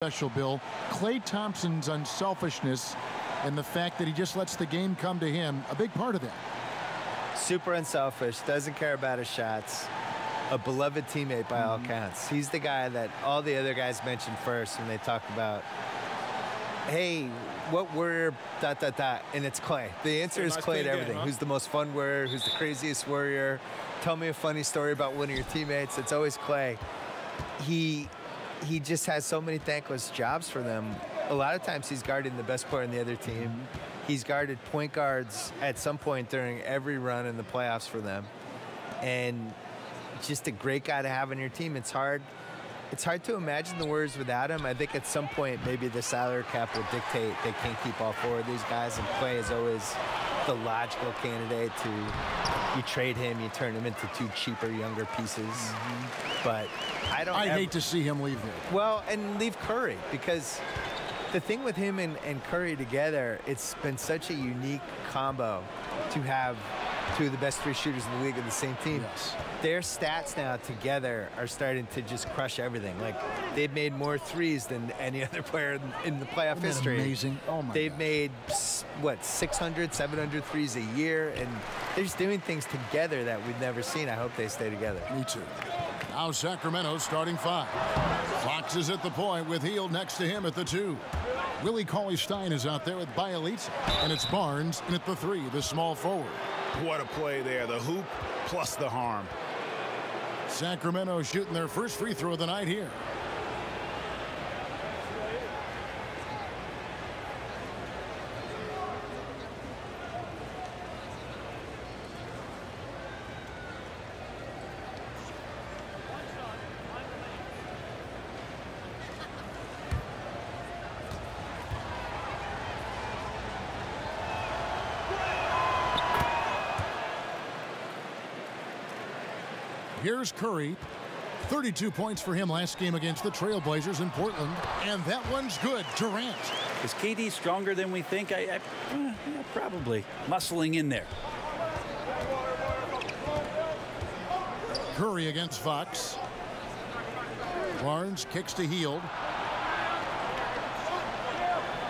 Special, Bill. Klay Thompson's unselfishness and the fact that he just lets the game come to him, a big part of that. Super unselfish, doesn't care about his shots. A beloved teammate by all counts. He's the guy that all the other guys mentioned first when they talked about, hey, what warrior, ... and it's Klay. The answer is Klay to everything. Who's the most fun warrior? Who's the craziest warrior? Tell me a funny story about one of your teammates. It's always Klay. He just has so many thankless jobs for them. A lot of times he's guarding the best player in the other team. He's guarded point guards at some point during every run in the playoffs for them. And just a great guy to have on your team. It's hard to imagine the Warriors without him. I think at some point maybe the salary cap will dictate they can't keep all four of these guys, and Klay is always the logical candidate to, you trade him, you turn him into two cheaper, younger pieces. But I hate to see him leave there. Well, and leave Curry, because the thing with him and Curry together, it's been such a unique combo to have two of the best three shooters in the league on the same team. Yes. Their stats now together are starting to just crush everything. Like, they've made more threes than any other player in the playoff history. Amazing. Oh my They've God. made, what, 600, 700 threes a year, and they're just doing things together that we've never seen. I hope they stay together. Me too. Now Sacramento starting five. Fox is at the point with Hield next to him at the 2. Willie Cauley-Stein is out there with Bielitsa, and it's Barnes in at the 3, the small forward. What a play there. The hoop plus the harm. Sacramento shooting their first free throw of the night here. Here's Curry. 32 points for him last game against the Trailblazers in Portland. And that one's good. Durant. Is KD stronger than we think? Yeah, probably. Muscling in there. Curry against Fox. Barnes kicks to Hield.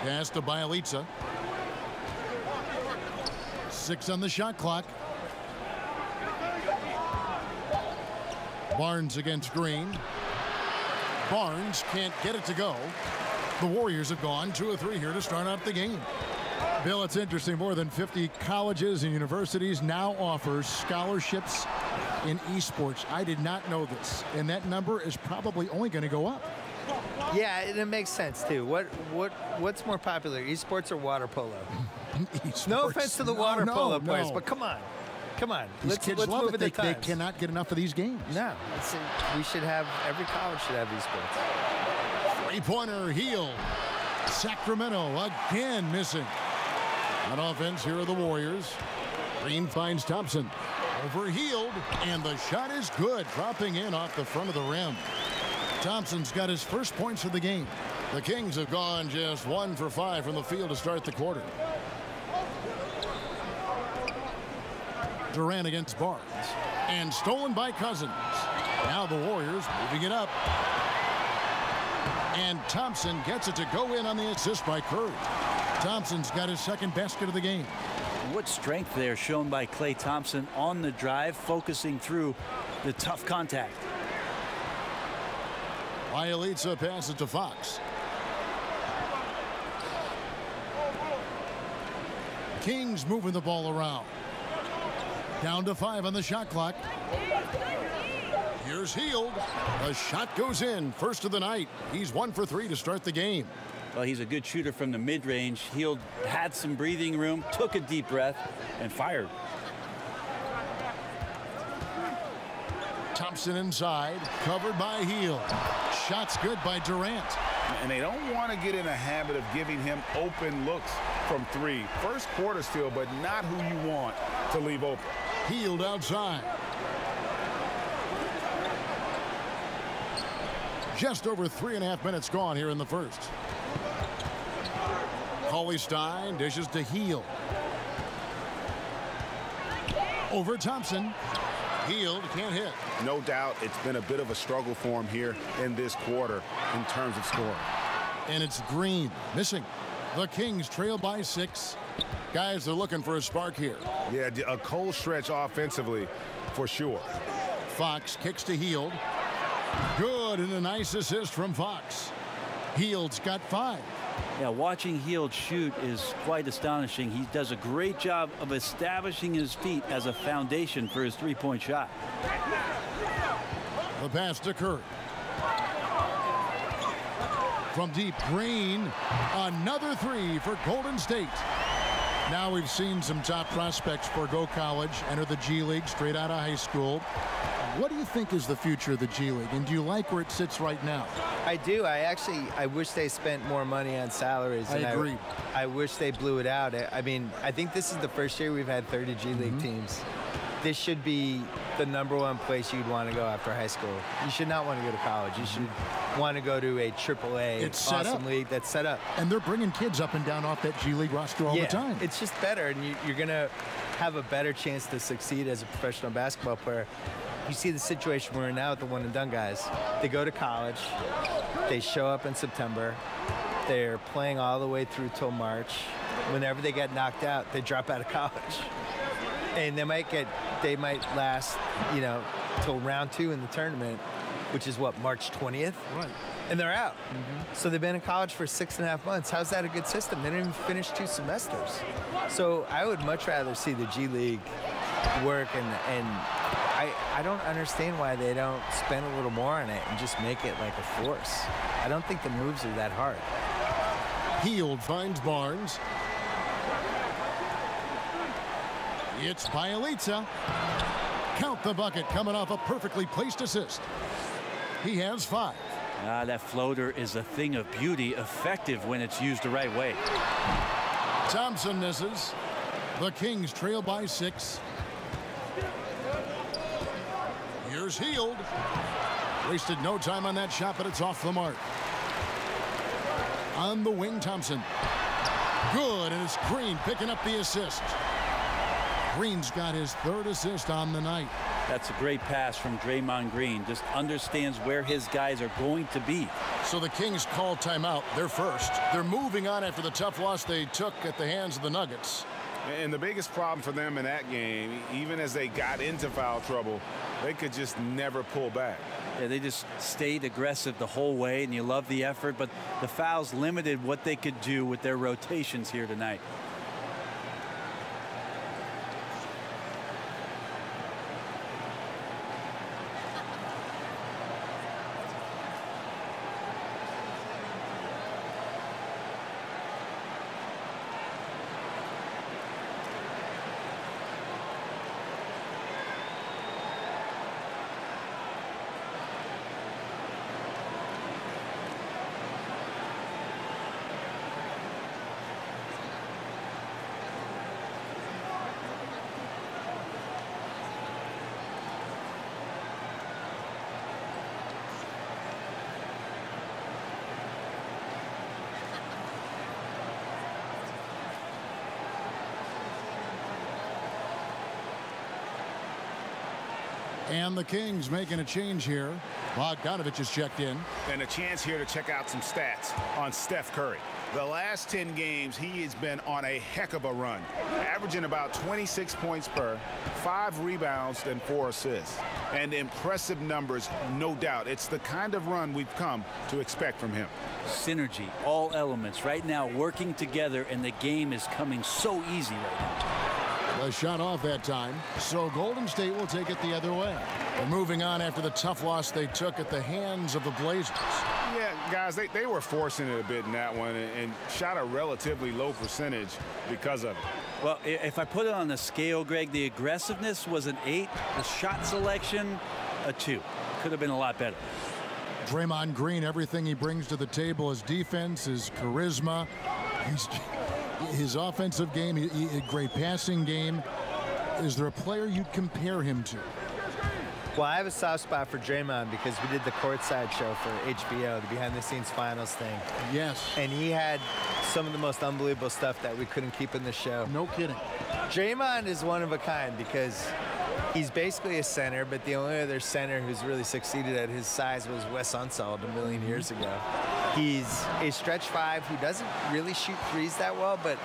Pass to Bielitsa. 6 on the shot clock. Barnes against Green. Barnes can't get it to go. The Warriors have gone 2 of 3 here to start out the game. Bill, it's interesting. More than 50 colleges and universities now offer scholarships in esports. I did not know this, and that number is probably only going to go up. Yeah, and it makes sense too. What's more popular, esports or water polo? No offense to the water polo players, but come on. Come on, these kids love move it. They cannot get enough of these games. No, we should have, every college should have esports. Three-pointer, Hield. Sacramento again missing. On offense, here are the Warriors. Green finds Thompson. Over Hield, and the shot is good, dropping in off the front of the rim. Thompson's got his first points of the game. The Kings have gone just 1 for 5 from the field to start the quarter. Durant against Barnes. And stolen by Cousins. Now the Warriors moving it up. And Thompson gets it to go in on the assist by Curry. Thompson's got his second basket of the game. What strength there shown by Klay Thompson on the drive, focusing through the tough contact. Bielitsa passes to Fox. Kings moving the ball around. Down to 5 on the shot clock. Here's Hield. The shot goes in. First of the night. He's 1 for 3 to start the game. Well, he's a good shooter from the mid-range. Hield had some breathing room, took a deep breath, and fired. Thompson inside, covered by Hield. Shot's good by Durant. And they don't want to get in a habit of giving him open looks from 3. First quarter still, but not who you want to leave open. Hield outside. Just over 3.5 minutes gone here in the first. Cauley-Stein dishes to Hield. Over Thompson. Hield can't hit. No doubt it's been a bit of a struggle for him here in this quarter in terms of scoring. And it's Green missing. The Kings trail by 6. Guys are looking for a spark here. Yeah, a cold stretch offensively for sure. Fox kicks to Hield. Good, and a nice assist from Fox. Hield's got 5. Yeah, watching Hield shoot is quite astonishing. He does a great job of establishing his feet as a foundation for his three-point shot. The pass to Curry. From deep, Green. Another 3 for Golden State. Now we've seen some top prospects forego college, enter the G League straight out of high school. What do you think is the future of the G League, and do you like where it sits right now? I do. I wish they spent more money on salaries. I agree. I wish they blew it out. I mean, I think this is the first year we've had 30 G League teams. This should be the #1 place you'd want to go after high school. You should not want to go to college. You should want to go to a AAA awesome league that's set up. And they're bringing kids up and down off that G League roster all the time. It's just better, and you're going to have a better chance to succeed as a professional basketball player. You see the situation we're in now with the one-and-done guys. They go to college. They show up in September. They're playing all the way through till March. Whenever they get knocked out, they drop out of college. And they might last, till round 2 in the tournament, which is what, March 20th? Right. And they're out. So they've been in college for 6.5 months. How's that a good system? They didn't even finish 2 semesters. So I would much rather see the G League work, and I don't understand why they don't spend a little more on it and just make it like a force. I don't think the moves are that hard. Hield finds Barnes. It's Bielitsa. Count the bucket, coming off a perfectly placed assist. He has 5. That floater is a thing of beauty, effective when it's used the right way. Thompson misses. The Kings trail by 6. Here's Hield. Wasted no time on that shot, but it's off the mark. On the wing, Thompson. Good, and it's Green picking up the assist. Green's got his 3rd assist on the night. That's a great pass from Draymond Green. Just understands where his guys are going to be. So the Kings call timeout. They're first. They're moving on after the tough loss they took at the hands of the Nuggets. And the biggest problem for them in that game, even as they got into foul trouble, they could just never pull back. Yeah, they just stayed aggressive the whole way, and you love the effort, but the fouls limited what they could do with their rotations here tonight. And the Kings making a change here. Bogdanovich has checked in. And a chance here to check out some stats on Steph Curry. The last 10 games, he has been on a heck of a run, averaging about 26 points per, 5 rebounds, and 4 assists. And impressive numbers, no doubt. It's the kind of run we've come to expect from him. Synergy, all elements right now working together, and the game is coming so easy right now. The shot off that time, so Golden State will take it the other way. They're moving on after the tough loss they took at the hands of the Blazers. Yeah, guys, they were forcing it a bit in that one and shot a relatively low percentage because of it. Well, if I put it on the scale, Greg, the aggressiveness was an 8. The shot selection, a 2. Could have been a lot better. Draymond Green, everything he brings to the table, his defense, his charisma, his offensive game, a great passing game. Is there a player you'd compare him to? Well, I have a soft spot for Draymond because we did the courtside show for HBO, the behind-the-scenes finals thing. Yes. And he had some of the most unbelievable stuff that we couldn't keep in the show. No kidding. Draymond is one of a kind because he's basically a center, but the only other center who's really succeeded at his size was Wes Unseld a million years ago. He's a stretch five who doesn't really shoot threes that well, but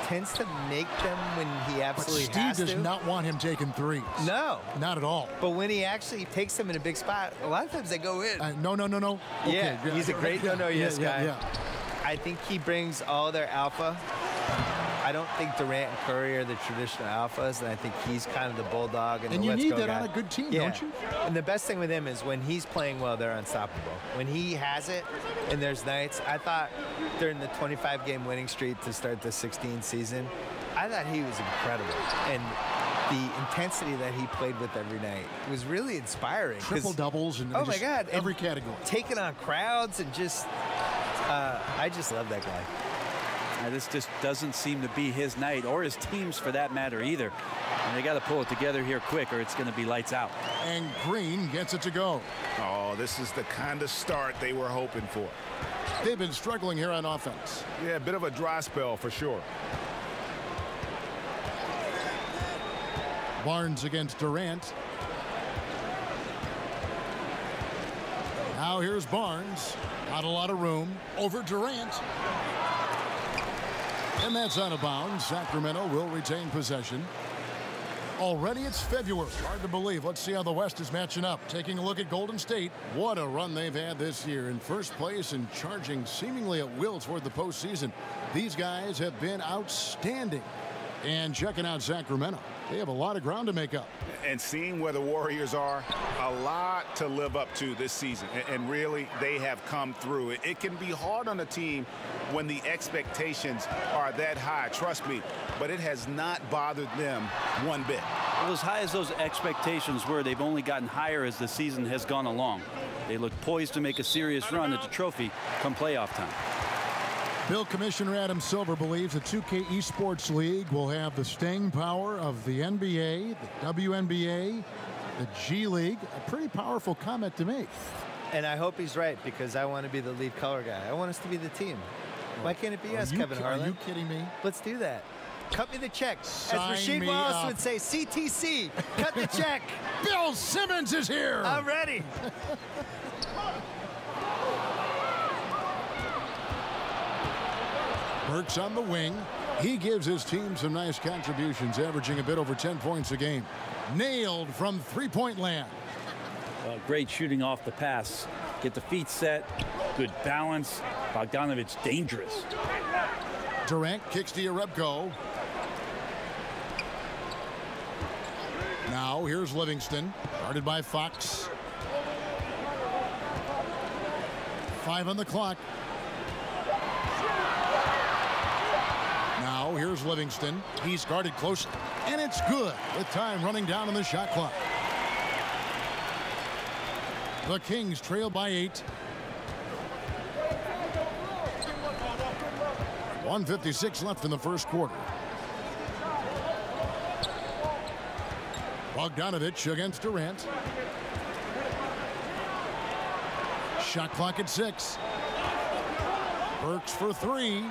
tends to make them when he But absolutely Steve has does to. not want him taking threes. No. Not at all. But when he actually takes them in a big spot, a lot of times they go in. No. Okay, Yeah, he's a great no-no-yes guy. Yeah. I think he brings all their alpha. I don't think Durant and Curry are the traditional alphas, and I think he's kind of the bulldog and And the you let's need go that guy. on a good team, Yeah. don't you? And the best thing with him is when he's playing well, they're unstoppable. When he has it, and there's nights, I thought during the 25-game winning streak to start the 16 season, I thought he was incredible. And the intensity that he played with every night was really inspiring. 'Cause- Triple doubles and Oh my God. every And category. taking on crowds and just, I just love that guy. This just doesn't seem to be his night, or his team's for that matter either. And they got to pull it together here quick, or it's going to be lights out. And Green gets it to go. Oh, this is the kind of start they were hoping for. They've been struggling here on offense. Yeah, a bit of a dry spell for sure. Barnes against Durant. Now here's Barnes. Not a lot of room. Over Durant. And that's out of bounds. Sacramento will retain possession. Already it's February. Hard to believe. Let's see how the West is matching up. Taking a look at Golden State. What a run they've had this year. In first place and charging seemingly at will toward the postseason. These guys have been outstanding. And checking out Sacramento. They have a lot of ground to make up. And seeing where the Warriors are, a lot to live up to this season. And really, they have come through. It can be hard on a team when the expectations are that high, trust me. But it has not bothered them one bit. Well, as high as those expectations were, they've only gotten higher as the season has gone along. They look poised to make a serious run at the trophy come playoff time. Bill Commissioner Adam Silver believes the 2K Esports League will have the staying power of the NBA, the WNBA, the G League. A pretty powerful comment to make. And I hope he's right, because I want to be the lead color guy. I want us to be the team. Why can't it be us, Kevin Harlan? Are you kidding me? Let's do that. Cut me the check. Sign As Rasheed me Wallace up. would say, CTC, cut the check. Bill Simmons is here. I'm ready. Burks on the wing. He gives his team some nice contributions, averaging a bit over 10 points a game. Nailed from three-point land. Great shooting off the pass. Get the feet set. Good balance. Bogdanovich dangerous. Durant kicks to Jerebko. Now here's Livingston, guarded by Fox. 5 on the clock. Now here's Livingston. He's guarded close, and it's good with time running down on the shot clock. The Kings trail by 8. 1:56 left in the first quarter. Bogdanovich against Durant. Shot clock at 6. Burks for 3.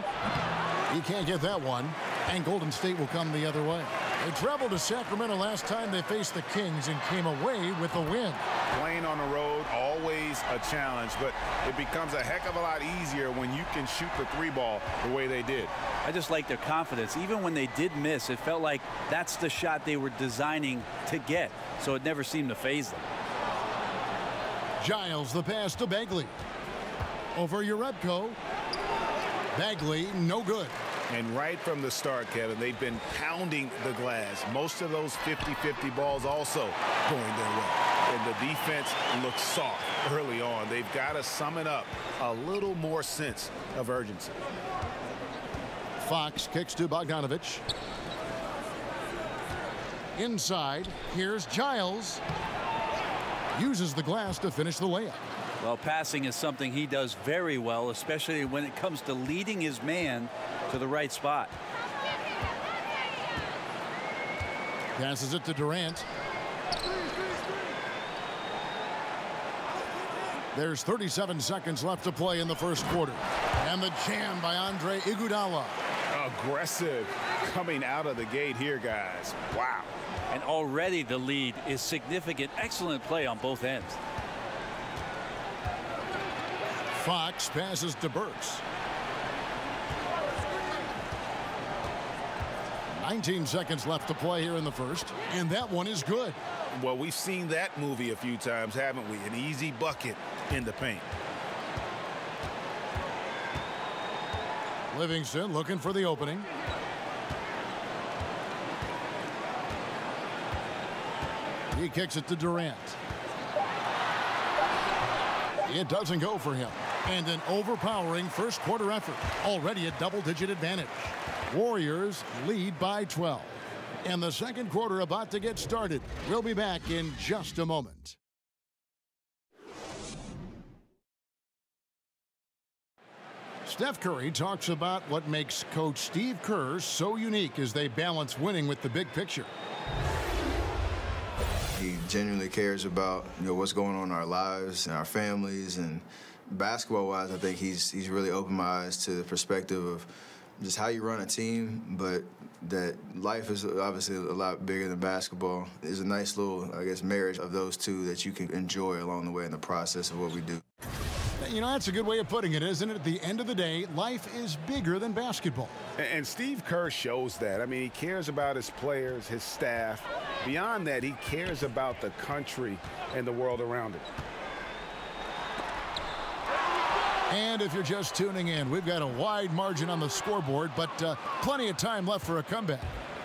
He can't get that one. And Golden State will come the other way. They traveled to Sacramento last time they faced the Kings and came away with a win. Playing on the road, always a challenge, but it becomes a heck of a lot easier when you can shoot the three ball the way they did. I just like their confidence. Even when they did miss, it felt like that's the shot they were designing to get. So it never seemed to faze them. Giles the pass to Bagley. Over Jerebko. Bagley, no good. And right from the start, Kevin, they've been pounding the glass. Most of those 50-50 balls also going their way. And the defense looks soft early on. They've got to summon up a little more sense of urgency. Fox kicks to Bogdanovich. Inside, here's Giles. Uses the glass to finish the layup. Well, passing is something he does very well, especially when it comes to leading his man to the right spot. Passes it to Durant. There's 37 seconds left to play in the first quarter. And the jam by Andre Iguodala. Aggressive coming out of the gate here, guys. Wow. And already the lead is significant. Excellent play on both ends. Fox passes to Burks. 19 seconds left to play here in the first, and that one is good. Well, we've seen that movie a few times, haven't we? An easy bucket in the paint. Livingston looking for the opening. He kicks it to Durant. It doesn't go for him. And an overpowering first quarter effort. Already a double-digit advantage. Warriors lead by 12. And the second quarter about to get started. We'll be back in just a moment. Steph Curry talks about what makes Coach Steve Kerr so unique as they balance winning with the big picture. He genuinely cares about what's going on in our lives and our families, and basketball-wise, I think he's really opened my eyes to the perspective of just how you run a team, but that life is obviously a lot bigger than basketball. There's a nice little, I guess, marriage of those two that you can enjoy along the way in the process of what we do. That's a good way of putting it, isn't it? At the end of the day, life is bigger than basketball. And Steve Kerr shows that. I mean, he cares about his players, his staff. Beyond that, he cares about the country and the world around it. And if you're just tuning in, we've got a wide margin on the scoreboard, but plenty of time left for a comeback.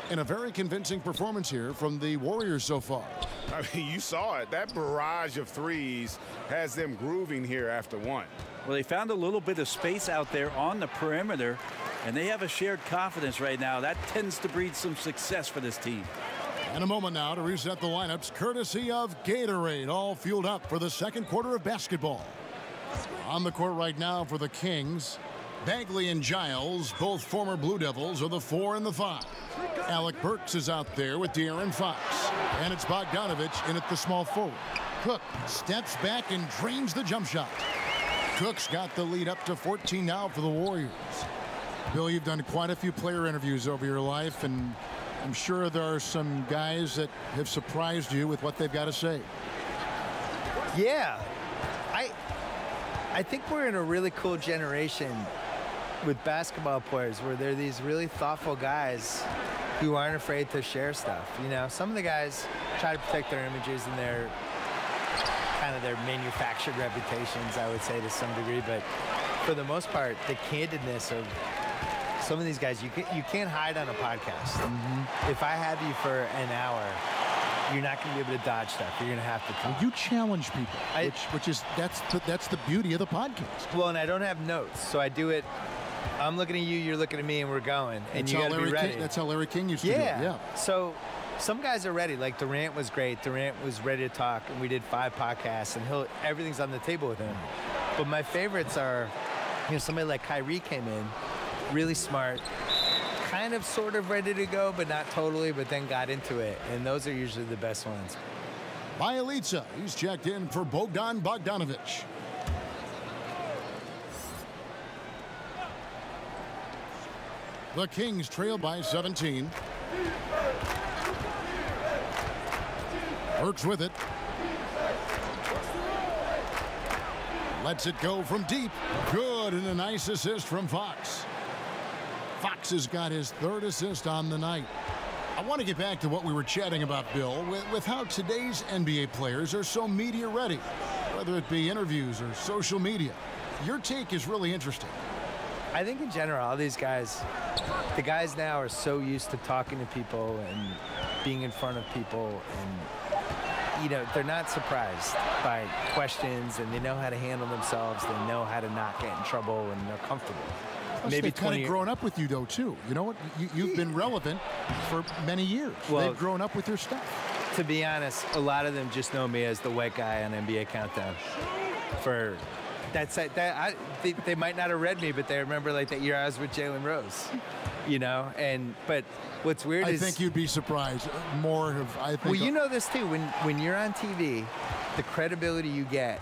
And a very convincing performance here from the Warriors so far. I mean, you saw it. That barrage of threes has them grooving here after one. Well, they found a little bit of space out there on the perimeter, and they have a shared confidence right now. That tends to breed some success for this team. And a moment now to reset the lineups, courtesy of Gatorade, all fueled up for the second quarter of basketball. On the court right now for the Kings, Bagley and Giles, both former Blue Devils, are the 4 and the 5. Alec Burks is out there with De'Aaron Fox. And it's Bogdanovich in at the small forward. Cook steps back and drains the jump shot. Cook's got the lead up to 14 now for the Warriors. Bill, you've done quite a few player interviews over your life, and I'm sure there are some guys that have surprised you with what they've got to say. Yeah. I think we're in a really cool generation with basketball players where they're these really thoughtful guys who aren't afraid to share stuff. Some of the guys try to protect their images and their kind of their manufactured reputations, I would say, to some degree. But for the most part, the candidness of some of these guys, you can't hide on a podcast. Mm-hmm. If I have you for an hour, you're not going to be able to dodge stuff. You're going to have to talk. Well, you challenge people, that's the beauty of the podcast. Well, and I don't have notes, so I do it. I'm looking at you, you're looking at me, and we're going. And you got to be ready. That's how Larry King used to do it. Yeah. So some guys are ready. Like Durant was great. Durant was ready to talk, and we did 5 podcasts, and everything's on the table with him. But my favorites are, somebody like Kyrie came in, really smart, kind of sort of ready to go, but not totally, but then got into it. And those are usually the best ones. Bielitsa, he's checked in for Bogdan Bogdanovich. The Kings trail by 17. Works with it. Lets it go from deep. Good, and a nice assist from Fox. Fox has got his 3rd assist on the night. I want to get back to what we were chatting about, Bill, with how today's NBA players are so media ready, whether it be interviews or social media. Your take is really interesting. I think in general, all these guys, the guys now are so used to talking to people and being in front of people, and they're not surprised by questions, and they know how to handle themselves. They know how to not get in trouble, and they're comfortable. Maybe they've kind of grown up with you, though, too. You know what? You've been relevant for many years. Well, they've grown up with your stuff. To be honest, a lot of them just know me as the white guy on NBA Countdown. They might not have read me, but they remember like that year I was with Jalen Rose. But what's weird is I think you'd be surprised. Well, you know this too. When you're on TV, the credibility you get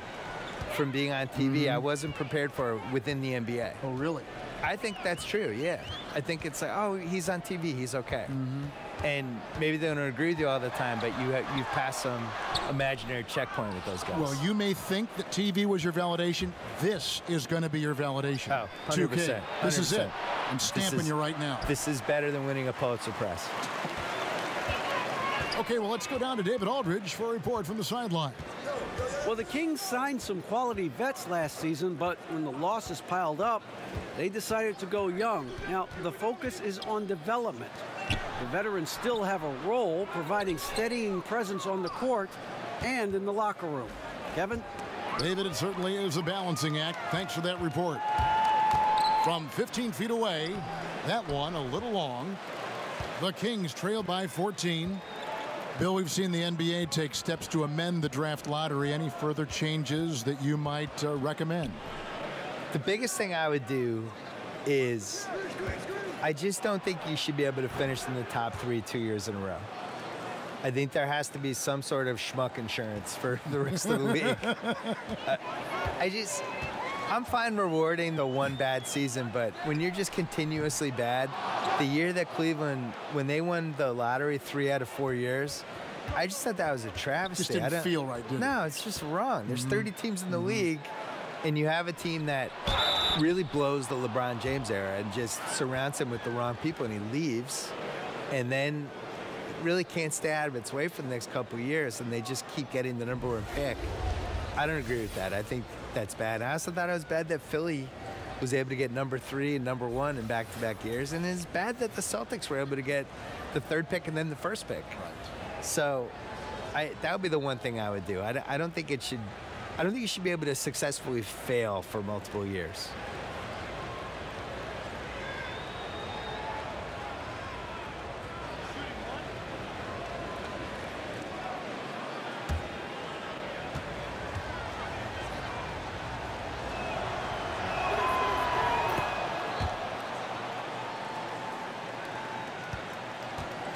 from being on TV, I wasn't prepared for within the NBA. Oh, really? I think that's true, yeah. I think it's like, oh, he's on TV, he's okay. And maybe they don't agree with you all the time, but you've passed some imaginary checkpoint with those guys. Well, you may think that TV was your validation. This is going to be your validation. Oh, 100%. 2K. This is it. 100%. I'm stamping you right now. This is better than winning a Pulitzer Prize. Okay, well, let's go down to David Aldridge for a report from the sideline. Well, the Kings signed some quality vets last season, but when the losses piled up, they decided to go young. Now, the focus is on development. The veterans still have a role providing steadying presence on the court and in the locker room. Kevin? David, it certainly is a balancing act. Thanks for that report. From 15 feet away, that one a little long. The Kings trail by 14. Bill, we've seen the NBA take steps to amend the draft lottery. Any further changes that you might recommend? The biggest thing I would do is I just don't think you should be able to finish in the top 3 2 years in a row. I think there has to be some sort of schmuck insurance for the rest of the league. I'm fine rewarding the one bad season, but when you're just continuously bad, the year that Cleveland, when they won the lottery 3 out of 4 years, I just thought that was a travesty. Just didn't feel right, did it? No, it's just wrong. There's 30 teams in the league, and you have a team that really blows the LeBron James era and just surrounds him with the wrong people, and he leaves, and then really can't stay out of its way for the next couple of years, and they just keep getting the number 1 pick. I don't agree with that. I think that's bad. I also thought it was bad that Philly was able to get number 3 and number 1 in back-to-back years, and it's bad that the Celtics were able to get the 3rd pick and then the 1st pick. So that would be the one thing I would do. I don't think it should. I don't think you should be able to successfully fail for multiple years.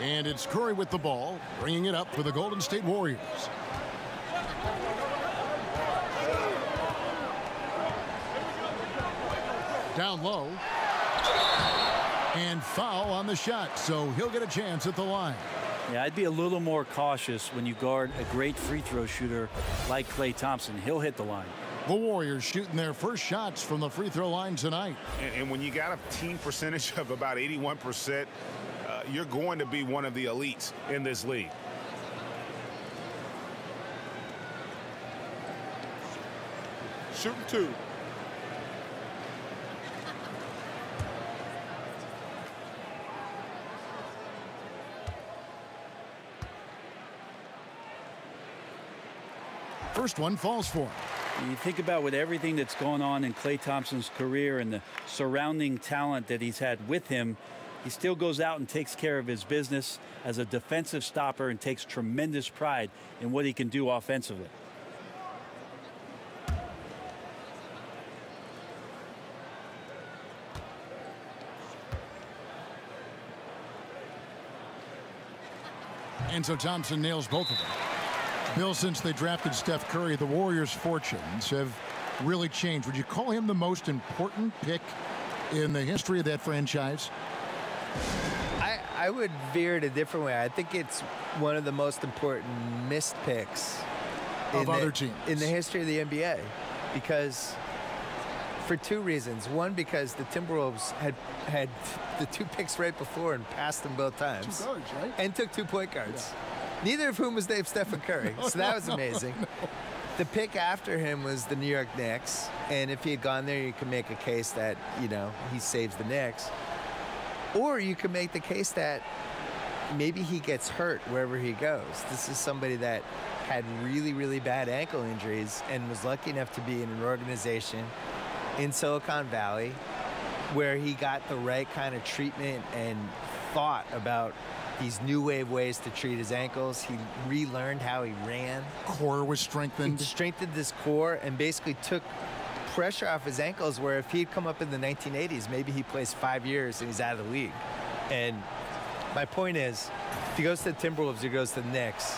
And it's Curry with the ball, bringing it up for the Golden State Warriors. Down low. And foul on the shot, so he'll get a chance at the line. Yeah, I'd be a little more cautious when you guard a great free throw shooter like Klay Thompson. He'll hit the line. The Warriors shooting their first shots from the free throw line tonight. And when you got a team percentage of about 81%, you're going to be one of the elites in this league. Shooting 2. First one falls for him. You think about with everything that's going on in Klay Thompson's career and the surrounding talent that he's had with him, he still goes out and takes care of his business as a defensive stopper and takes tremendous pride in what he can do offensively. And so Thompson nails both of them. Bill, since they drafted Steph Curry, the Warriors' fortunes have really changed. Would you call him the most important pick in the history of that franchise? I would veer it a different way. I think it's one of the most important missed picks of other teams in the history of the NBA, because for 2 reasons. One, because the Timberwolves had the 2 picks right before and passed them both times. 2 guards, right? And took 2 point guards. Yeah. Neither of whom was named Stephen Curry. So that was amazing. No. The pick after him was the New York Knicks, and if he had gone there, you could make a case that, you know, he saves the Knicks. Or you could make the case that maybe he gets hurt wherever he goes. This is somebody that had really, really bad ankle injuries and was lucky enough to be in an organization in Silicon Valley where he got the right kind of treatment and thought about these new wave ways to treat his ankles. He relearned how he ran. Core was strengthened. He strengthened this core and basically took pressure off his ankles, where if he'd come up in the 1980s, maybe he plays 5 years and he's out of the league. And my point is, if he goes to the Timberwolves or he goes to the Knicks,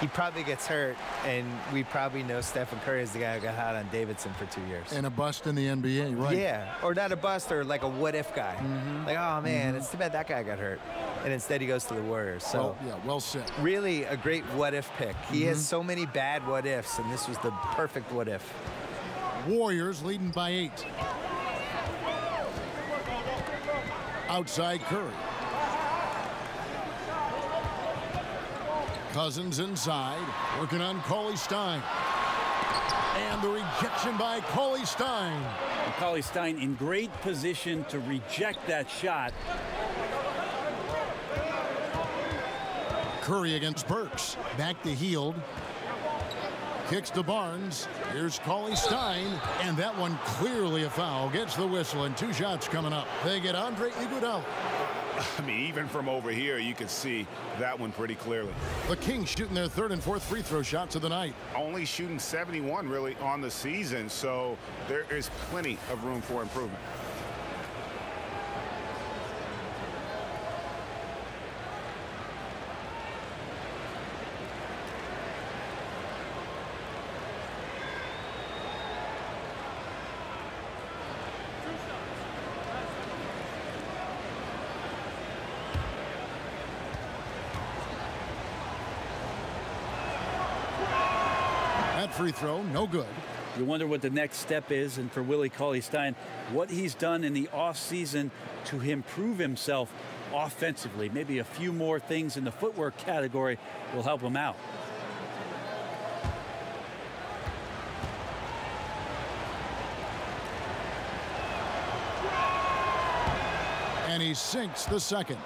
he probably gets hurt, and we probably know Stephen Curry is the guy who got hot on Davidson for 2 years. And a bust in the NBA, right? Yeah, or not a bust, or like a what-if guy. Like, oh, man, it's too bad that guy got hurt. and instead he goes to the Warriors. So well said. Really a great what-if pick. He has so many bad what-ifs, and this was the perfect what-if. Warriors leading by 8. Outside Curry. Cousins inside, working on Cauley Stein. And the rejection by Cauley Stein. Cauley Stein in great position to reject that shot. Curry against Burks. Back to Hield. Kicks to Barnes. Here's Cauley Stein. And that one clearly a foul. Gets the whistle, and 2 shots coming up. They get Andre Iguodala. I mean, even from over here, you can see that one pretty clearly. The Kings shooting their 3rd and 4th free throw shots of the night. Only shooting 71 really on the season, so there is plenty of room for improvement. Free throw, no good. You wonder what the next step is, and for Willie Cauley-Stein, what he's done in the offseason to improve himself offensively. Maybe a few more things in the footwork category will help him out. And he sinks the second.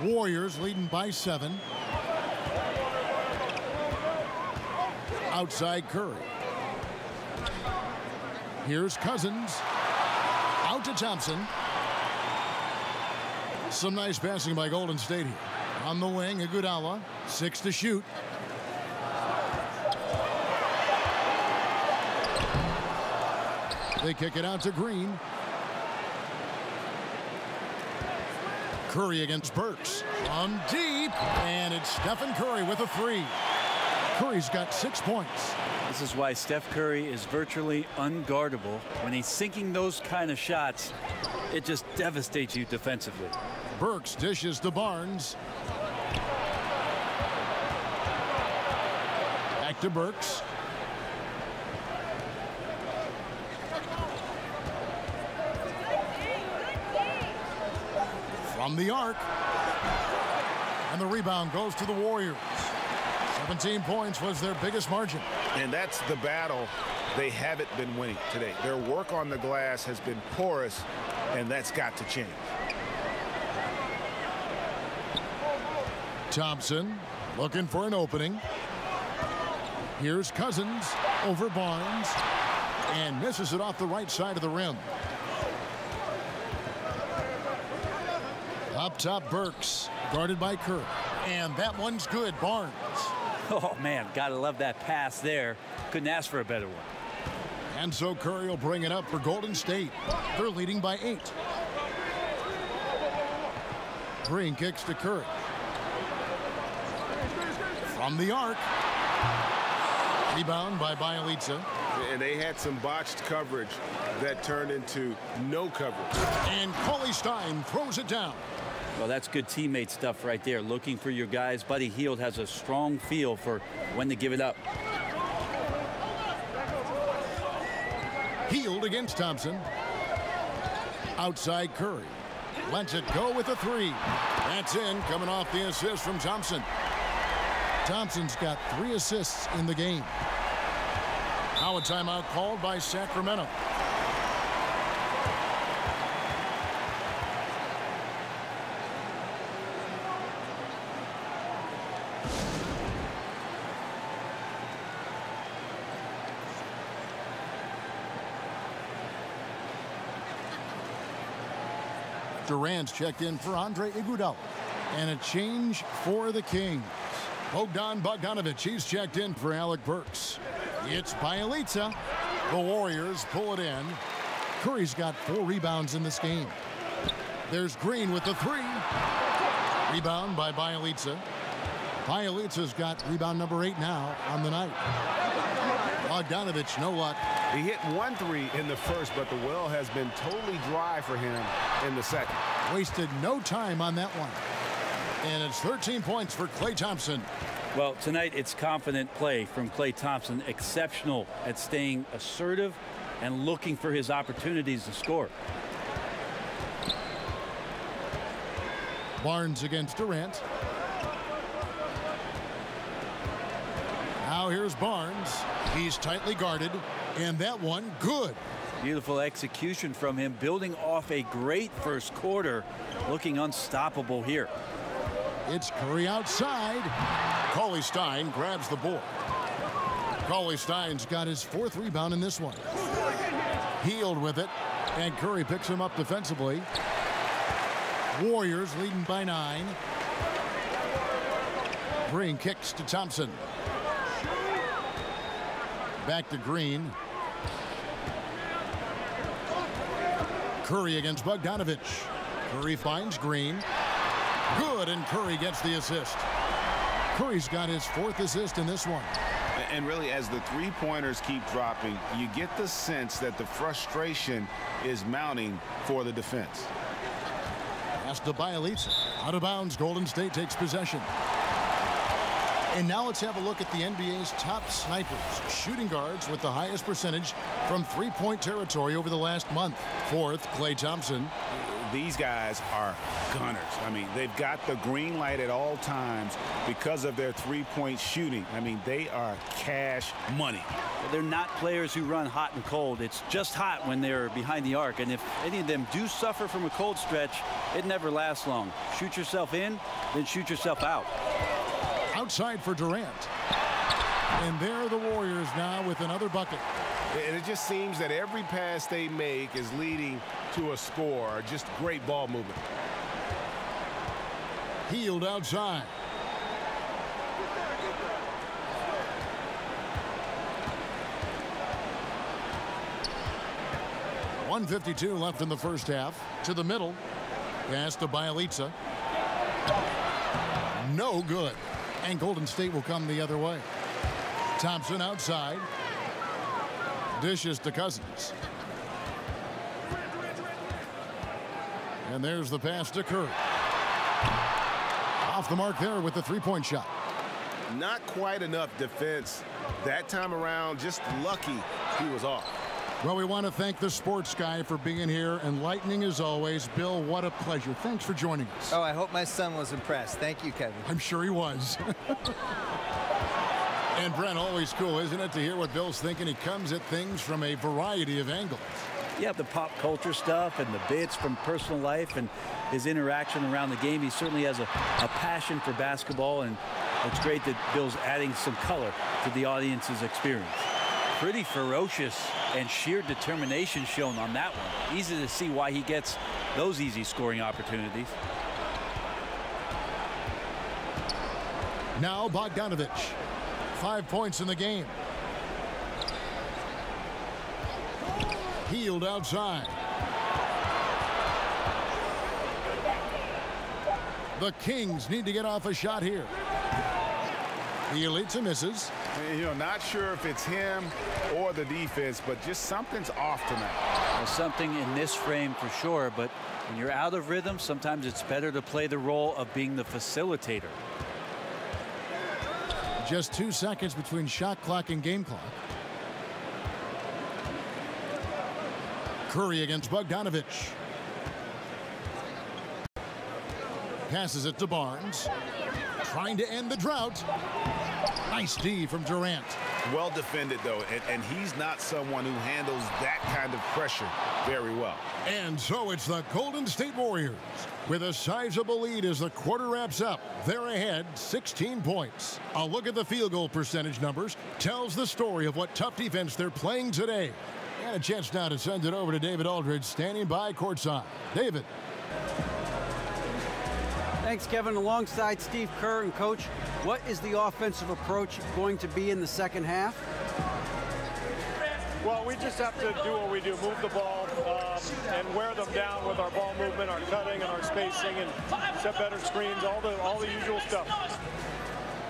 Warriors leading by 7. Outside Curry. Here's Cousins. Out to Thompson. Some nice passing by Golden State here. On the wing, Iguodala. 6 to shoot. They kick it out to Green. Curry against Burks. From deep. And it's Stephen Curry with a 3. Curry's got 6 points. This is why Steph Curry is virtually unguardable. When he's sinking those kind of shots, it just devastates you defensively. Burks dishes to Barnes. Back to Burks. From the arc. And the rebound goes to the Warriors. 17 points was their biggest margin. And that's the battle they haven't been winning today. Their work on the glass has been porous, and that's got to change. Thompson looking for an opening. Here's Cousins over Barnes and misses it off the right side of the rim. Up top, Burks guarded by Curry. And that one's good. Barnes. Oh, man, gotta love that pass there. Couldn't ask for a better one. And so Curry will bring it up for Golden State. They're leading by 8. Green kicks to Curry. From the arc. Rebound by Bielitsa. And they had some botched coverage that turned into no coverage. And Cauley Stein throws it down. Well, that's good teammate stuff right there. Looking for your guys. Buddy Hield has a strong feel for when to give it up. Hield against Thompson. Outside Curry. Lets it go with a 3. That's in, coming off the assist from Thompson. Thompson's got 3 assists in the game. Now a timeout called by Sacramento. Durant's checked in for Andre Iguodala. And a change for the Kings. Bogdan Bogdanovic, he's checked in for Alec Burks. It's Bielitsa. The Warriors pull it in. Curry's got 4 rebounds in this game. There's Green with the 3. Rebound by Bielitsa. Bielitsa's got rebound number 8 now on the night. Bogdanovich, no luck. He hit 1 3 in the first, but the well has been totally dry for him in the second. Wasted no time on that one. And it's 13 points for Klay Thompson. Well, tonight it's confident play from Klay Thompson, exceptional at staying assertive and looking for his opportunities to score. Barnes against Durant. Now here's Barnes. He's tightly guarded, and that one good. Beautiful execution from him, building off a great first quarter, looking unstoppable here. It's Curry outside. Cauley-Stein grabs the board. Cauley-Stein's got his 4th rebound in this one. Healed with it, and Curry picks him up defensively. Warriors leading by 9. Green kicks to Thompson. Back to Green. Curry against Bogdanovich. Curry finds Green. Good, and Curry gets the assist. Curry's got his 4th assist in this one. And really, as the three-pointers keep dropping, you get the sense that the frustration is mounting for the defense. Pass to Bielitsa. Out of bounds, Golden State takes possession. And now let's have a look at the NBA's top snipers, shooting guards with the highest percentage from three-point territory over the last month. 4th, Klay Thompson. These guys are gunners. I mean, they've got the green light at all times because of their three-point shooting. I mean, they are cash money. They're not players who run hot and cold. It's just hot when they're behind the arc. And if any of them do suffer from a cold stretch, it never lasts long. Shoot yourself in, then shoot yourself out. Outside for Durant. And there are the Warriors now with another bucket. And it just seems that every pass they make is leading to a score. Just great ball movement. Healed outside. .152 left in the first half. To the middle. Pass to Bielitsa. No good. And Golden State will come the other way. Thompson outside. Dishes to Cousins. And there's the pass to Curry. Off the mark there with the three-point shot. Not quite enough defense that time around. Just lucky he was off. Well, we want to thank the sports guy for being here. Enlightening as always. Bill, what a pleasure. Thanks for joining us. Oh, I hope my son was impressed. Thank you, Kevin. I'm sure he was. And Brent, always cool, isn't it, to hear what Bill's thinking? He comes at things from a variety of angles. Yeah, the pop culture stuff and the bits from personal life and his interaction around the game. He certainly has a passion for basketball, and it's great that Bill's adding some color to the audience's experience. Pretty ferocious and sheer determination shown on that one. Easy to see why he gets those easy scoring opportunities. Now Bogdanovich. 5 points in the game. Healed outside. The Kings need to get off a shot here. Bielitsa misses. You know, not sure if it's him or the defense, but just something's off tonight. Well, something in this frame for sure, but when you're out of rhythm, sometimes it's better to play the role of being the facilitator. Just 2 seconds between shot clock and game clock. Curry against Bogdanovich. Passes it to Barnes. Trying to end the drought. Nice D from Durant. Well defended, though, and he's not someone who handles that kind of pressure very well. And so it's the Golden State Warriors with a sizable lead as the quarter wraps up. They're ahead 16 points. A look at the field goal percentage numbers tells the story of what tough defense they're playing today. And a chance now to send it over to David Aldridge, standing by courtside. David. Thanks, Kevin. Alongside Steve Kerr and Coach, what is the offensive approach going to be in the second half? Well, we just have to do what we do, move the ball and wear them down with our ball movement, our cutting, and our spacing, and set better screens, all the usual stuff.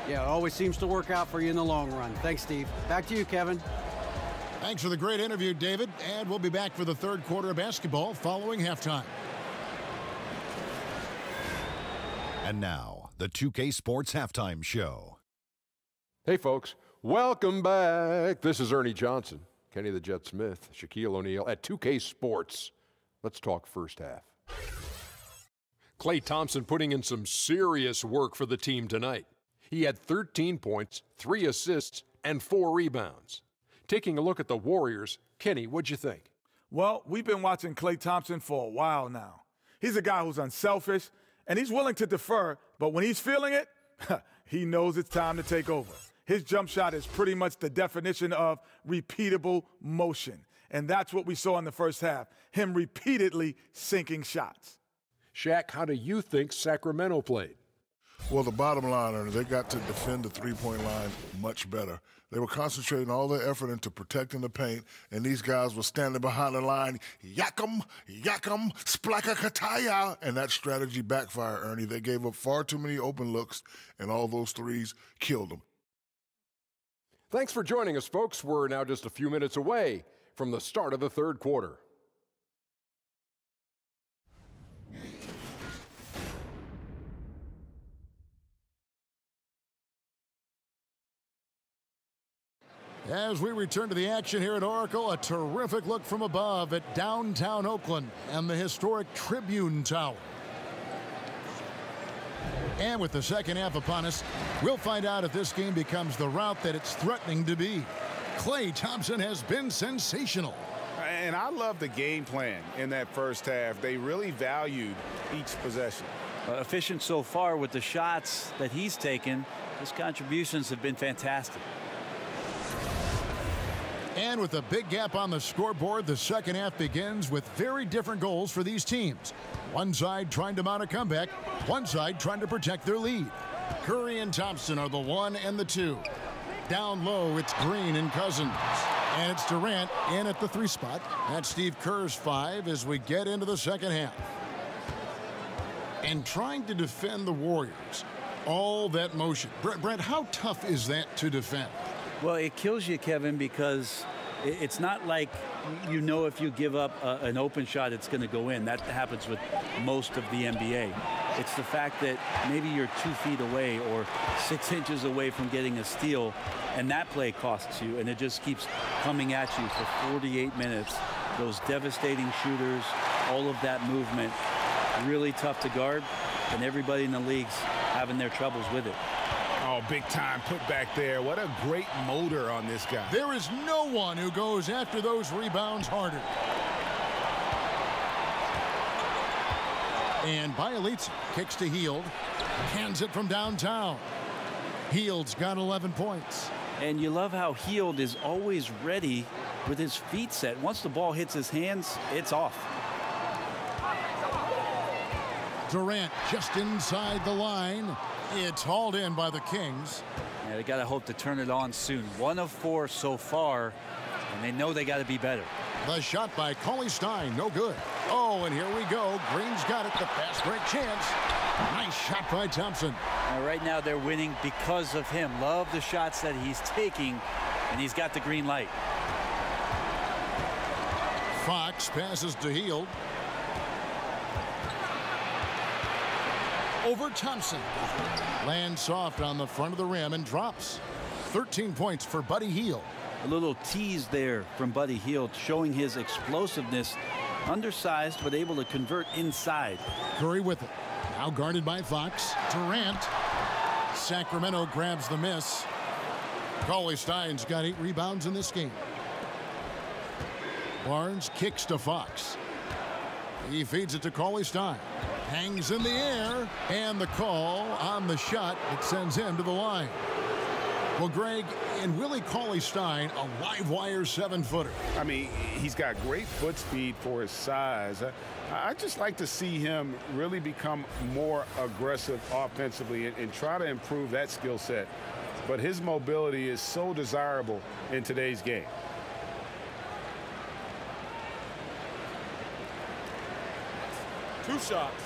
Yeah, it always seems to work out for you in the long run. Thanks, Steve. Back to you, Kevin. Thanks for the great interview, David. And we'll be back for the third quarter of basketball following halftime. And now, the 2K Sports Halftime Show. Hey, folks. Welcome back. This is Ernie Johnson, Kenny the Jet Smith, Shaquille O'Neal at 2K Sports. Let's talk first half. Klay Thompson putting in some serious work for the team tonight. He had 13 points, 3 assists, and 4 rebounds. Taking a look at the Warriors, Kenny, what'd you think? Well, we've been watching Klay Thompson for a while now. He's a guy who's unselfish, and he's willing to defer, but when he's feeling it, he knows it's time to take over. His jump shot is pretty much the definition of repeatable motion, and that's what we saw in the first half, him repeatedly sinking shots. Shaq, how do you think Sacramento played? Well, the bottom line, Ernie, they got to defend the three-point line much better. They were concentrating all their effort into protecting the paint, and these guys were standing behind the line, yakum, splaka kataya, and that strategy backfired, Ernie. They gave up far too many open looks, and all those threes killed them. Thanks for joining us, folks. We're now just a few minutes away from the start of the third quarter. As we return to the action here at Oracle, a terrific look from above at downtown Oakland and the historic Tribune Tower. And with the second half upon us, we'll find out if this game becomes the route that it's threatening to be. Klay Thompson has been sensational. And I love the game plan in that first half. They really valued each possession. Efficient so far with the shots that he's taken. His contributions have been fantastic. And with a big gap on the scoreboard, the second half begins with very different goals for these teams. One side trying to mount a comeback, one side trying to protect their lead. Curry and Thompson are the 1 and the 2. Down low, it's Green and Cousins. And it's Durant in at the 3 spot. That's Steve Kerr's 5 as we get into the second half. And trying to defend the Warriors. All that motion. Brent, how tough is that to defend? Well, it kills you, Kevin, because it's not like you know if you give up an open shot, it's going to go in. That happens with most of the NBA. It's the fact that maybe you're 2 feet away or 6 inches away from getting a steal, and that play costs you, and it just keeps coming at you for 48 minutes. Those devastating shooters, all of that movement, really tough to guard, and everybody in the league's having their troubles with it. Oh, big time put back there. What a great motor on this guy. There is no one who goes after those rebounds harder. And Bielitsa kicks to Hield. Hands it from downtown. Hield's got 11 points. And you love how Hield is always ready with his feet set. Once the ball hits his hands, it's off. Durant just inside the line. It's hauled in by the Kings. Yeah, they got to hope to turn it on soon. 1 of 4 so far, and they know they got to be better. The shot by Cauley-Stein, no good. Oh, and here we go. Green's got it, the fast break chance. Nice shot by Thompson. Right now they're winning because of him. Love the shots that he's taking, and he's got the green light. Fox passes to Hield. Over Thompson. Lands soft on the front of the rim and drops. 13 points for Buddy Hield. A little tease there from Buddy Hield, showing his explosiveness. Undersized, but able to convert inside. Curry with it. Now guarded by Fox. Durant. Sacramento grabs the miss. Cauley-Stein's got 8 rebounds in this game. Barnes kicks to Fox. He feeds it to Cauley-Stein. Hangs in the air, and the call on the shot that sends him to the line. Well, Greg, and Willie Cauley-Stein, a live wire 7-footer. I mean, he's got great foot speed for his size. I just like to see him really become more aggressive offensively and try to improve that skill set. But his mobility is so desirable in today's game. Two shots.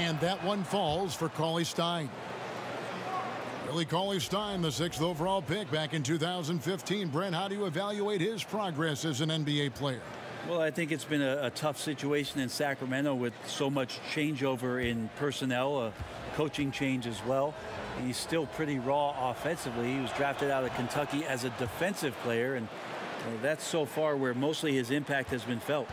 And that one falls for Cauley-Stein. Billy Cauley-Stein, the 6th overall pick back in 2015. Brent, how do you evaluate his progress as an NBA player? Well, I think it's been a tough situation in Sacramento with so much changeover in personnel, a coaching change as well. He's still pretty raw offensively. He was drafted out of Kentucky as a defensive player, and that's so far where mostly his impact has been felt.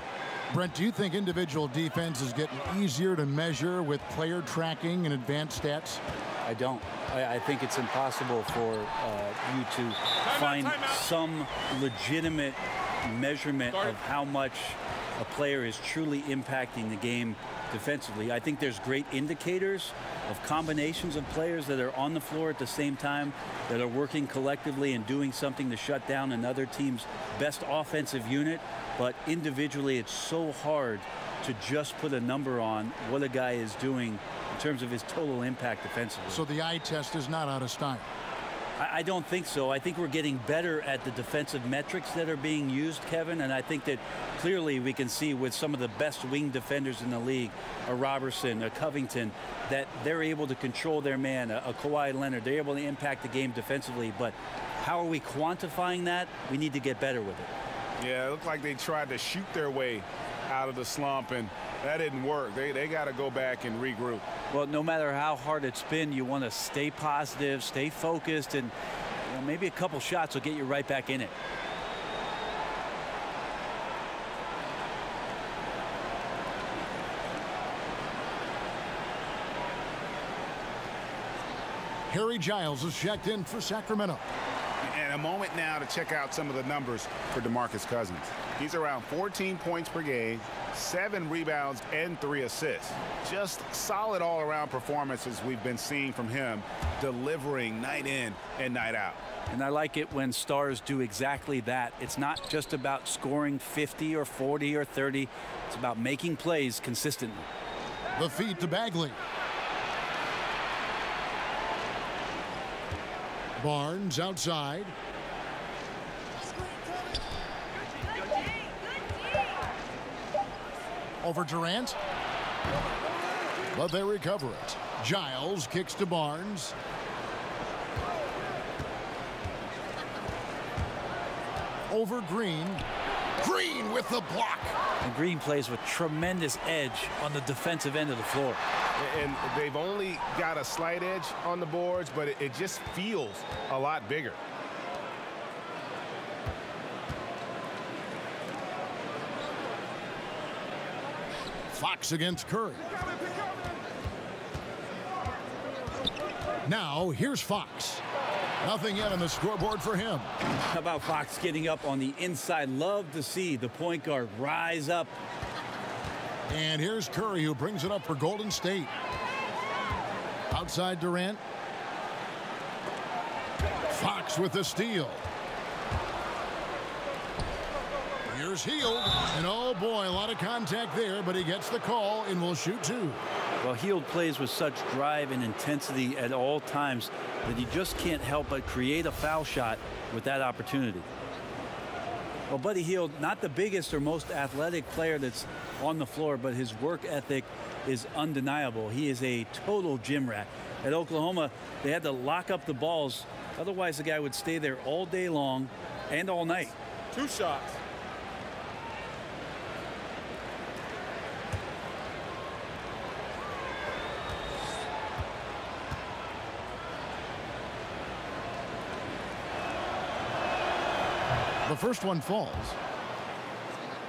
Brent, do you think individual defense is getting easier to measure with player tracking and advanced stats? I don't. I think it's impossible for you to find some legitimate measurement of how much a player is truly impacting the game defensively. I think there's great indicators of combinations of players that are on the floor at the same time, that are working collectively and doing something to shut down another team's best offensive unit. But individually, it's so hard to just put a number on what a guy is doing in terms of his total impact defensively. So the eye test is not out of style. I don't think so. I think we're getting better at the defensive metrics that are being used, Kevin, and I think that clearly we can see with some of the best wing defenders in the league, a Robertson, a Covington, that they're able to control their man, a Kawhi Leonard. They're able to impact the game defensively, but how are we quantifying that? We need to get better with it. Yeah, it looked like they tried to shoot their way out of the slump, and that didn't work. They got to go back and regroup. Well, no matter how hard it's been, you want to stay positive, stay focused, and maybe a couple shots will get you right back in it. Harry Giles is checked in for Sacramento. And a moment now to check out some of the numbers for DeMarcus Cousins. He's around 14 points per game, 7 rebounds, and 3 assists. Just solid all-around performances we've been seeing from him, delivering night in and night out. And I like it when stars do exactly that. It's not just about scoring 50 or 40 or 30. It's about making plays consistently. The feed to Bagley. Barnes outside. Over Durant. But they recover it. Giles kicks to Barnes. Over Green. Green with the block. And Green plays with tremendous edge on the defensive end of the floor. And they've only got a slight edge on the boards, but it just feels a lot bigger. Fox against Curry. Now, here's Fox. Nothing yet on the scoreboard for him. How about Fox getting up on the inside? Love to see the point guard rise up. And here's Curry, who brings it up for Golden State. Outside Durant. Fox with the steal. Here's Hield. And oh boy, a lot of contact there, but he gets the call and will shoot 2. Well, Hield plays with such drive and intensity at all times that he just can't help but create a foul shot with that opportunity. Well, Buddy Hield, not the biggest or most athletic player that's on the floor, but his work ethic is undeniable. He is a total gym rat. At Oklahoma, they had to lock up the balls. Otherwise, the guy would stay there all day long and all night. 2 shots. The first one falls.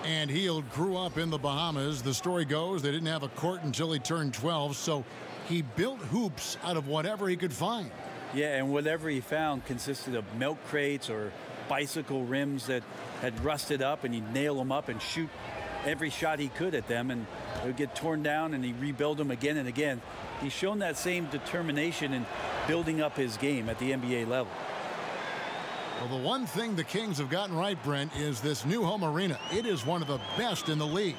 And Hield grew up in the Bahamas. The story goes they didn't have a court until he turned 12, so he built hoops out of whatever he could find. Yeah, and whatever he found consisted of milk crates or bicycle rims that had rusted up, and he'd nail them up and shoot every shot he could at them, and they would get torn down, and he'd rebuild them again and again. He's shown that same determination in building up his game at the NBA level. Well, the one thing the Kings have gotten right, Brent, is this new home arena. It is one of the best in the league.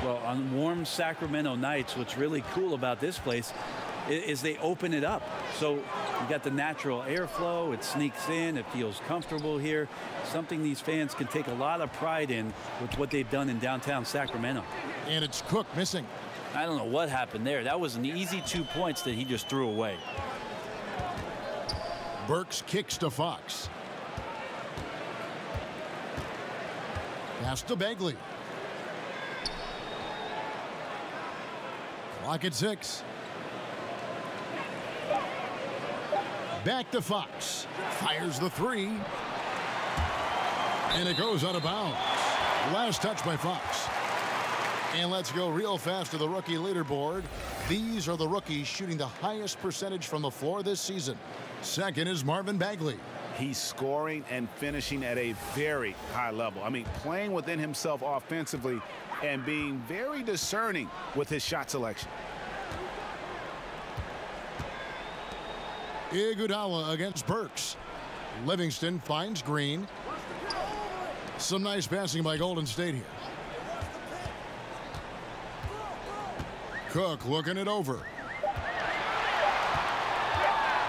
Well, on warm Sacramento nights, what's really cool about this place is they open it up. So you got the natural airflow. It sneaks in. It feels comfortable here. Something these fans can take a lot of pride in with what they've done in downtown Sacramento. And it's Cook missing. I don't know what happened there. That was an easy 2 points that he just threw away. Burks kicks to Fox. Pass to Bagley. Clock at 6. Back to Fox. Fires the 3. And it goes out of bounds. Last touch by Fox. And let's go real fast to the rookie leaderboard. These are the rookies shooting the highest percentage from the floor this season. Second is Marvin Bagley. He's scoring and finishing at a very high level. I mean, playing within himself offensively and being very discerning with his shot selection. Iguodala against Burks. Livingston finds Green. Some nice passing by Golden State here. Cook looking it over.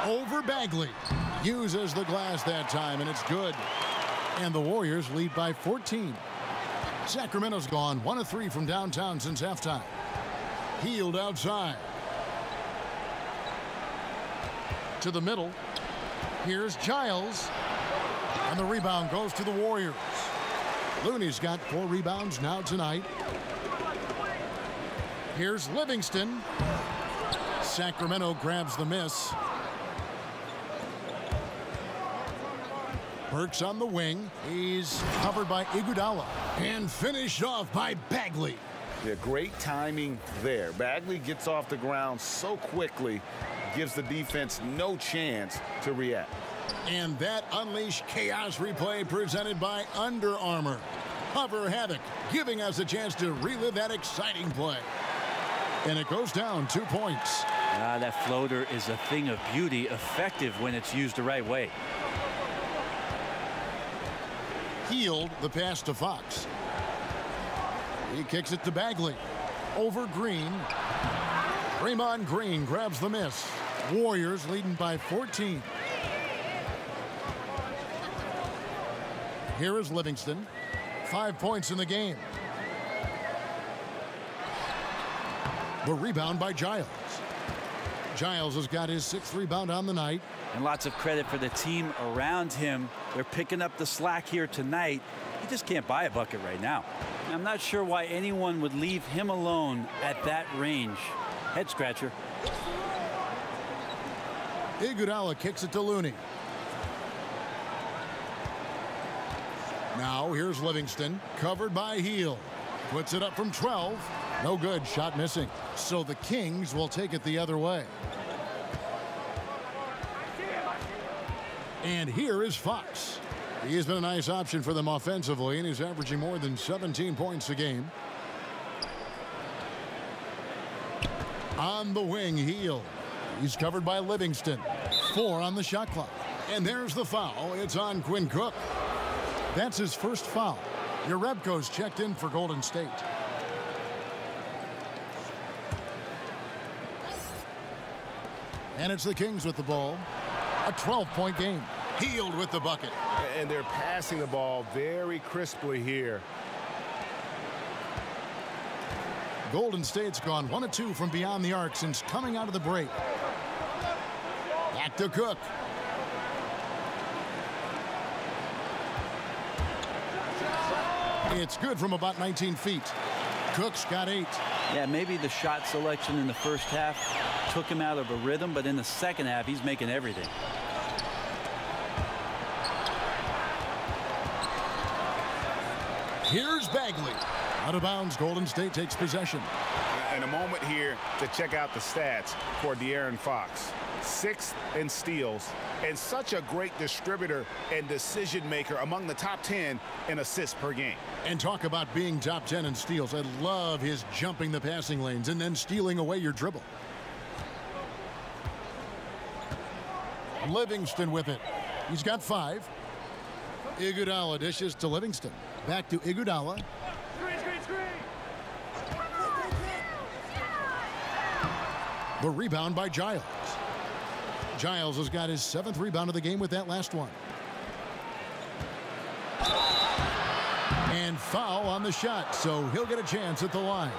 Over Bagley. Uses the glass that time, and it's good. And the Warriors lead by 14. Sacramento's gone 1 of 3 from downtown since halftime. Healed outside. To the middle. Here's Giles. And the rebound goes to the Warriors. Looney's got 4 rebounds now tonight. Here's Livingston. Sacramento grabs the miss. Burks on the wing. He's covered by Iguodala. And finished off by Bagley. Yeah, great timing there. Bagley gets off the ground so quickly, gives the defense no chance to react. And that Unleash Chaos replay presented by Under Armour. Hover Havoc, giving us a chance to relive that exciting play. And it goes down 2 points. That floater is a thing of beauty, effective when it's used the right way. Healed the pass to Fox. He kicks it to Bagley. Over Green. Draymond Green grabs the miss. Warriors leading by 14. Here is Livingston. 5 points in the game. The rebound by Giles. Giles has got his 6th rebound on the night. And lots of credit for the team around him. They're picking up the slack here tonight. He just can't buy a bucket right now. I'm not sure why anyone would leave him alone at that range. Head scratcher. Iguodala kicks it to Looney. Now here's Livingston, covered by Heel. Puts it up from 12. No good, shot missing. So the Kings will take it the other way. And here is Fox. He has been a nice option for them offensively, and he's averaging more than 17 points a game. On the wing, Heel. He's covered by Livingston. 4 on the shot clock. And there's the foul. It's on Quinn Cook. That's his first foul. Jerebko's checked in for Golden State. And it's the Kings with the ball. A 12-point game. Healed with the bucket. And they're passing the ball very crisply here. Golden State's gone 1 of 2 from beyond the arc since coming out of the break. Back to Cook. It's good from about 19 feet. Cook's got 8. Yeah, maybe the shot selection in the first half took him out of a rhythm, but in the second half, he's making everything. Here's Bagley. Out of bounds, Golden State takes possession. And a moment here to check out the stats for De'Aaron Fox. 6th in steals and such a great distributor and decision maker, among the top 10 in assists per game. And talk about being top 10 in steals. I love his jumping the passing lanes and then stealing away your dribble. Livingston with it. He's got 5. Iguodala dishes to Livingston. Back to Iguodala. The rebound by Giles. Giles has got his 7th rebound of the game with that last one. And foul on the shot, so he'll get a chance at the line.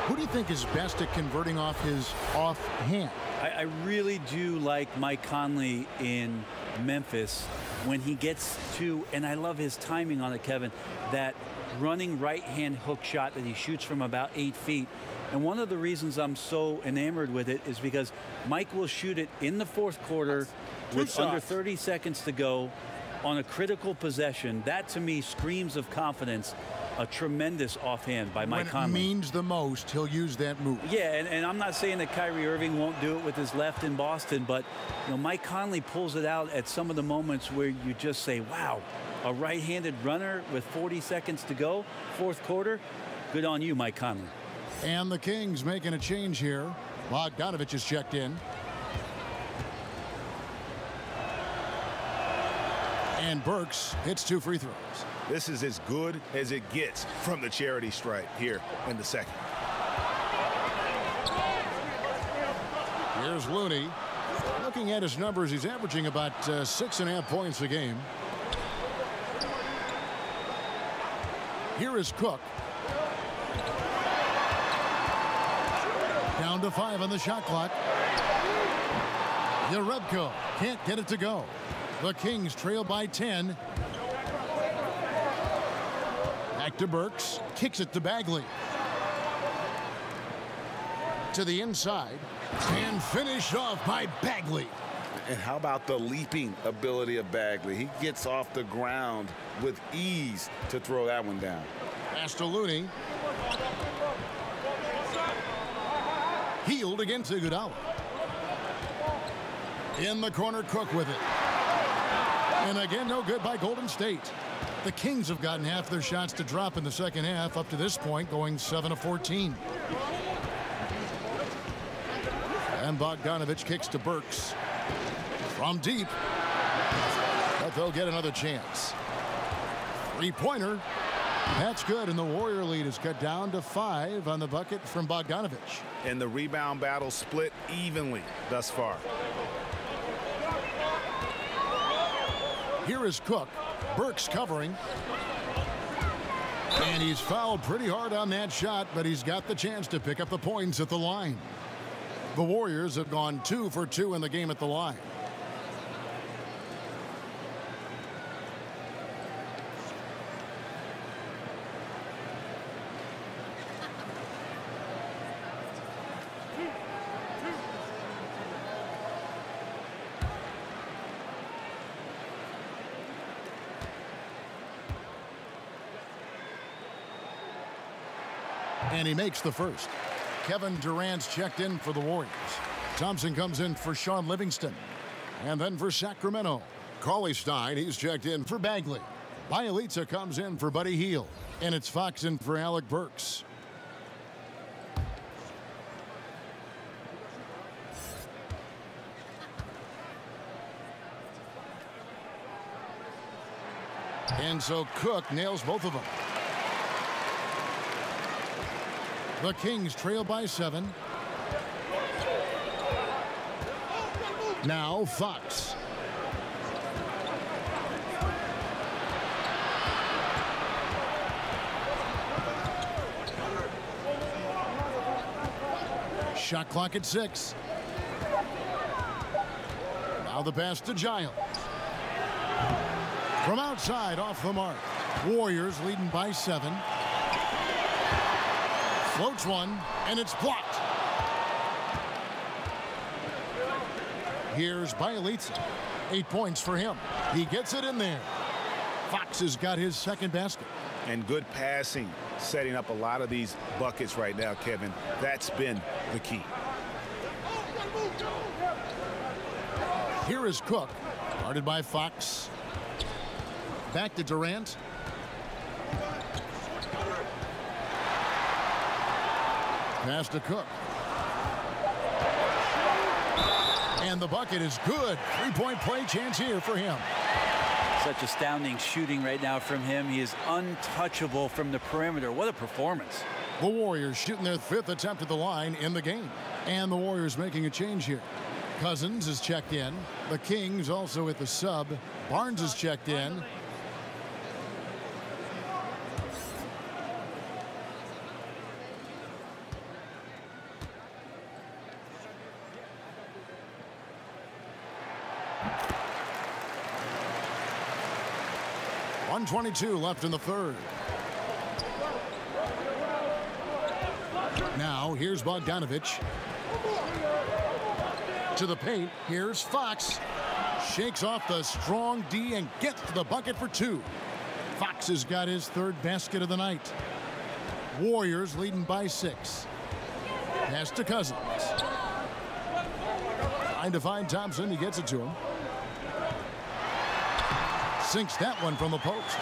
Who do you think is best at converting off his offhand? I really do like Mike Conley in Memphis when he gets to, and I love his timing on it, Kevin, that running right-hand hook shot that he shoots from about 8 feet. And one of the reasons I'm so enamored with it is because Mike will shoot it in the fourth quarter with under 30 seconds to go on a critical possession. That, to me, screams of confidence. A tremendous offhand by Mike Conley. When it means the most, he'll use that move. Yeah, and I'm not saying that Kyrie Irving won't do it with his left in Boston, but Mike Conley pulls it out at some of the moments where you just say, wow, a right-handed runner with 40 seconds to go, fourth quarter. Good on you, Mike Conley. And the Kings making a change here. Bogdanovich is checked in. And Burks hits 2 free throws. This is as good as it gets from the charity stripe here in the second. Here's Looney. Looking at his numbers, he's averaging about 6.5 points a game. Here is Cook. Down to 5 on the shot clock. Jerebko can't get it to go. The Kings trail by 10. Back to Burks. Kicks it to Bagley. To the inside. And finished off by Bagley. And how about the leaping ability of Bagley? He gets off the ground with ease to throw that one down. Pass to Looney. Healed against Iguodala. In the corner, Cook with it. And again, no good by Golden State. The Kings have gotten half their shots to drop in the second half up to this point, going 7 of 14. And Bogdanovich kicks to Burks. From deep. But they'll get another chance. Three-pointer. That's good, and the Warrior lead is cut down to 5 on the bucket from Bogdanovich. And the rebound battle split evenly thus far. Here is Cook. Burks covering. And he's fouled pretty hard on that shot, but he's got the chance to pick up the points at the line. The Warriors have gone 2 for 2 in the game at the line. And he makes the first. Kevin Durant's checked in for the Warriors. Thompson comes in for Sean Livingston. And then for Sacramento, Cauley-Stein, he's checked in for Bagley. Bielitsa comes in for Buddy Hield. And it's Fox in for Alec Burks. And so Cook nails both of them. The Kings trail by 7. Now Fox. Shot clock at 6. Now the pass to Giles. From outside, off the mark. Warriors leading by 7. Floats one, and it's blocked. Here's Bielitsa. 8 points for him. He gets it in there. Fox has got his second basket. And good passing, setting up a lot of these buckets right now, Kevin. That's been the key. Here is Cook, guarded by Fox. Back to Durant. Pass to Cook. And the bucket is good. Three-point play chance here for him. Such astounding shooting right now from him. He is untouchable from the perimeter. What a performance. The Warriors shooting their 5th attempt at the line in the game. And the Warriors making a change here. Cousins is checked in. The Kings also at the sub. Barnes is checked in. 1:22 left in the third. Now, here's Bogdanovich. To the paint. Here's Fox. Shakes off the strong D and gets to the bucket for two. Fox has got his third basket of the night. Warriors leading by 6. Pass to Cousins. Trying to find Thompson. He gets it to him. Sinks that one from the post.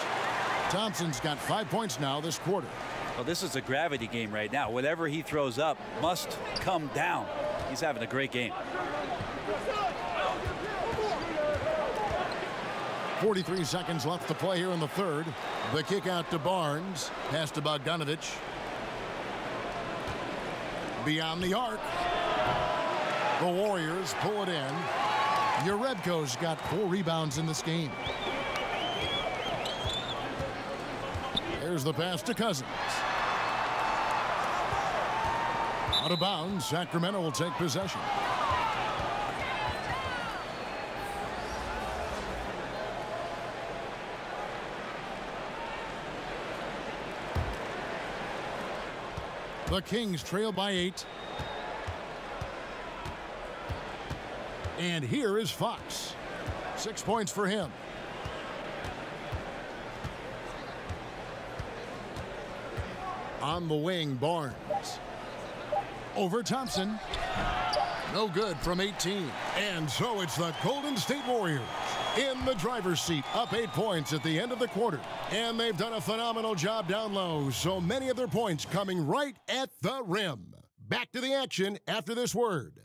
Thompson's got 5 points now this quarter. Well, this is a gravity game right now. Whatever he throws up must come down. He's having a great game. 43 seconds left to play here in the third. The kick out to Barnes. Pass to Bogdanovich. Beyond the arc. The Warriors pull it in. Jerebko's got 4 rebounds in this game. There's the pass to Cousins. Out of bounds. Sacramento will take possession. The Kings trail by 8. And here is Fox. 6 points for him. On the wing, Barnes. Over Thompson. No good from 18. And so it's the Golden State Warriors in the driver's seat, up 8 points at the end of the quarter. And they've done a phenomenal job down low, so many of their points coming right at the rim. Back to the action after this word.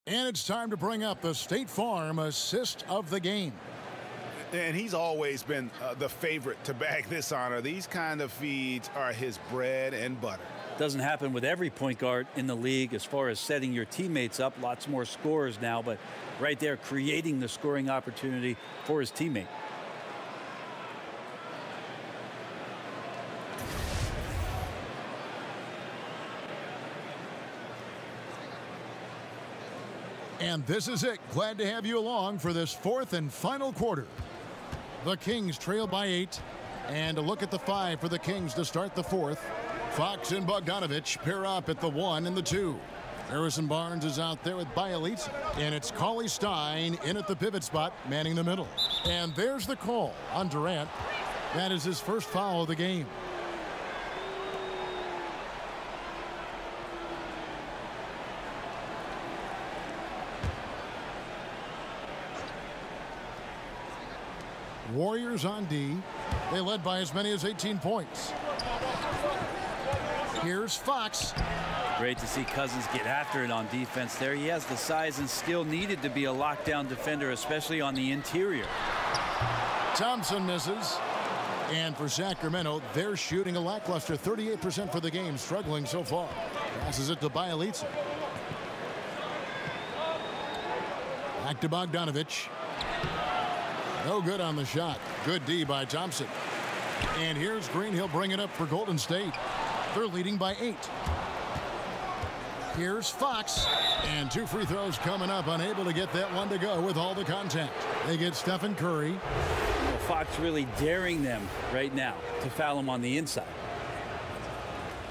And it's time to bring up the State Farm assist of the game. And he's always been the favorite to bag this honor. These kind of feeds are his bread and butter. Doesn't happen with every point guard in the league as far as setting your teammates up. Lots more scorers now, but right there creating the scoring opportunity for his teammate. And this is it. Glad to have you along for this fourth and final quarter. The Kings trail by 8. And a look at the 5 for the Kings to start the fourth. Fox and Bogdanovich pair up at the 1 and the 2. Harrison Barnes is out there with Bielitsa. And it's Cauley Stein in at the pivot spot, manning the middle. And there's the call on Durant. That is his first foul of the game. Warriors on D. They led by as many as 18 points. Here's Fox. Great to see Cousins get after it on defense there. He has the size and skill needed to be a lockdown defender, especially on the interior. Thompson misses. And for Sacramento, they're shooting a lackluster 38% for the game, struggling so far. Passes it to Bielitsa. Back to Bogdanovich. No good on the shot. Good D by Thompson. And here's Green. He'll bring it up for Golden State. They're leading by 8. Here's Fox. And 2 free throws coming up. Unable to get that one to go with all the contact. They get Stephen Curry. Well, Fox really daring them right now to foul him on the inside.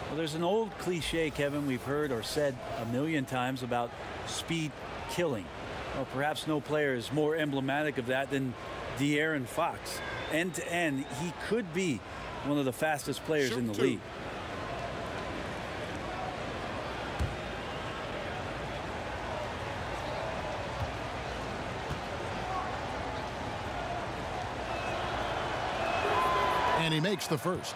Well, there's an old cliche, Kevin, we've heard or said a million times about speed killing. Well, perhaps no player is more emblematic of that than De'Aaron Fox. End to end, he could be one of the fastest players in the league. And he makes the first.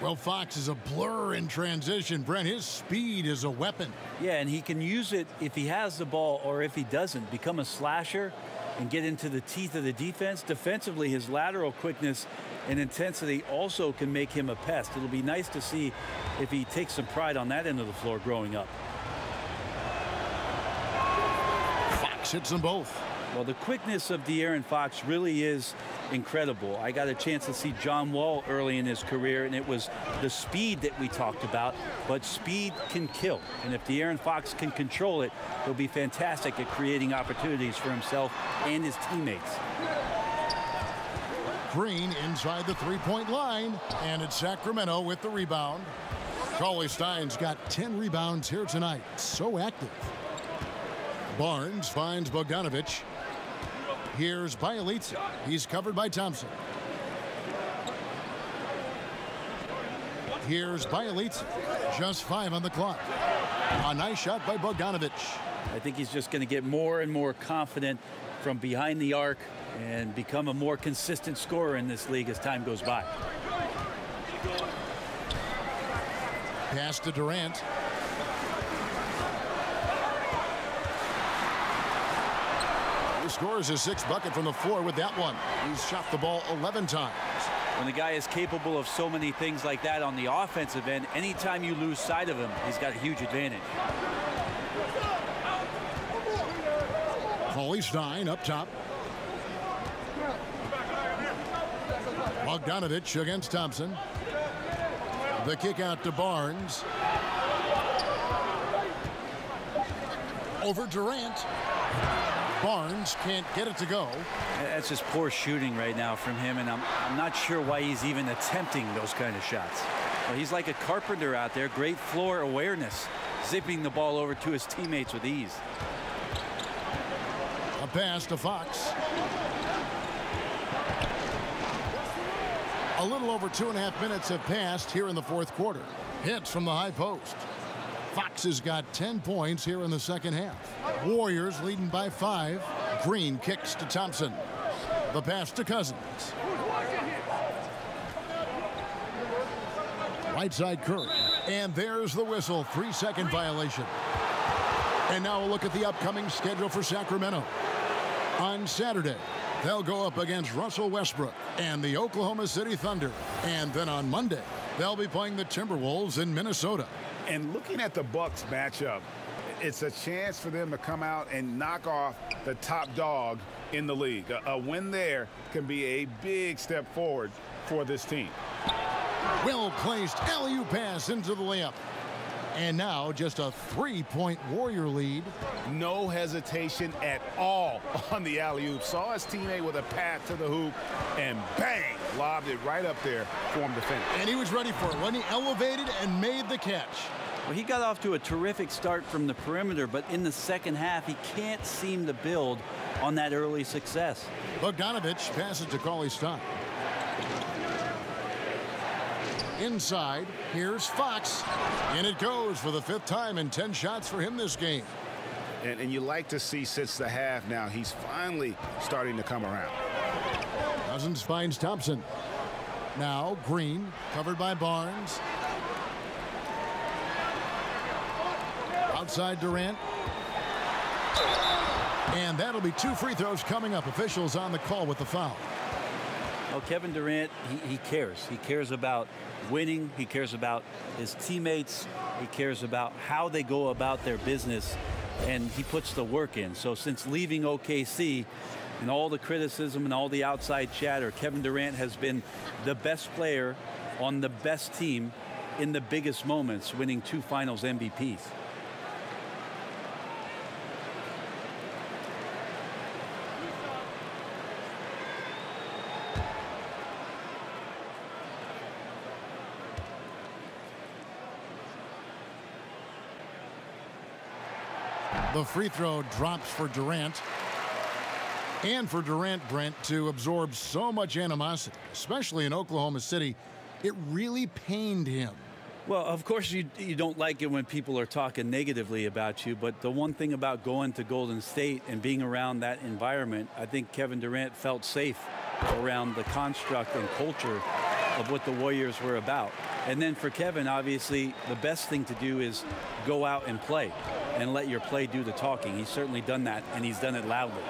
Well, Fox is a blur in transition. Brent, his speed is a weapon. Yeah, and he can use it if he has the ball or if he doesn't. Become a slasher and get into the teeth of the defense. Defensively, his lateral quickness and intensity also can make him a pest. It'll be nice to see if he takes some pride on that end of the floor growing up. Fox hits them both. Well, the quickness of De'Aaron Fox really is incredible. I got a chance to see John Wall early in his career, and it was the speed that we talked about, but speed can kill. And if De'Aaron Fox can control it, he'll be fantastic at creating opportunities for himself and his teammates. Green inside the three-point line, and it's Sacramento with the rebound. Cauley-Stein's got 10 rebounds here tonight. So active. Barnes finds Bogdanovich. Here's Bielitsa. He's covered by Thompson. Here's Bielitsa. Just 5 on the clock. A nice shot by Bogdanovich. I think he's just going to get more and more confident from behind the arc and become a more consistent scorer in this league as time goes by. Pass to Durant. He scores his 6th bucket from the floor with that one. He's shot the ball 11 times. When the guy is capable of so many things like that on the offensive end, anytime you lose sight of him, he's got a huge advantage. Cauley-Stein up top. Bogdanovich against Thompson. The kick out to Barnes. Over Durant. Barnes can't get it to go. That's just poor shooting right now from him, and I'm not sure why he's even attempting those kind of shots. Well, he's like a carpenter out there. Great floor awareness, zipping the ball over to his teammates with ease. A pass to Fox. A little over 2.5 minutes have passed here in the 4th quarter. Hits from the high post. Fox has got 10 points here in the 2nd half. Warriors leading by 5. Green kicks to Thompson. The pass to Cousins. Right side Curry. And there's the whistle. 3-second violation. And now a look at the upcoming schedule for Sacramento. On Saturday, they'll go up against Russell Westbrook and the Oklahoma City Thunder. And then on Monday, they'll be playing the Timberwolves in Minnesota. And looking at the Bucks matchup, it's a chance for them to come out and knock off the top dog in the league. A win there can be a big step forward for this team. Well-placed alley-oop pass into the layup. And now just a 3-point Warrior lead. No hesitation at all on the alley-oop. Saw his teammate with a pass to the hoop, and bang, lobbed it right up there for him to finish. And he was ready for it when he elevated and made the catch. Well, he got off to a terrific start from the perimeter, but in the 2nd half, he can't seem to build on that early success. Bogdanovich passes to Cauley-Stein. Inside, here's Fox. And it goes for the 5th time and 10 shots for him this game. And you like to see since the half now, he's finally starting to come around. Cousins finds Thompson. Now Green, covered by Barnes. Outside Durant. And that'll be 2 free throws coming up. Officials on the call with the foul. Well, Kevin Durant, he cares. He cares about winning. He cares about his teammates. He cares about how they go about their business, and he puts the work in. So since leaving OKC and all the criticism and all the outside chatter, Kevin Durant has been the best player on the best team in the biggest moments, winning 2 Finals MVPs. The free throw drops for Durant. And for Durant, Brent, to absorb so much animosity, especially in Oklahoma City, it really pained him. Well, of course, you don't like it when people are talking negatively about you, but the one thing about going to Golden State and being around that environment, I think Kevin Durant felt safe around the construct and culture of what the Warriors were about. And then for Kevin, obviously, the best thing to do is go out and play and let your play do the talking. He's certainly done that, and he's done it loudly.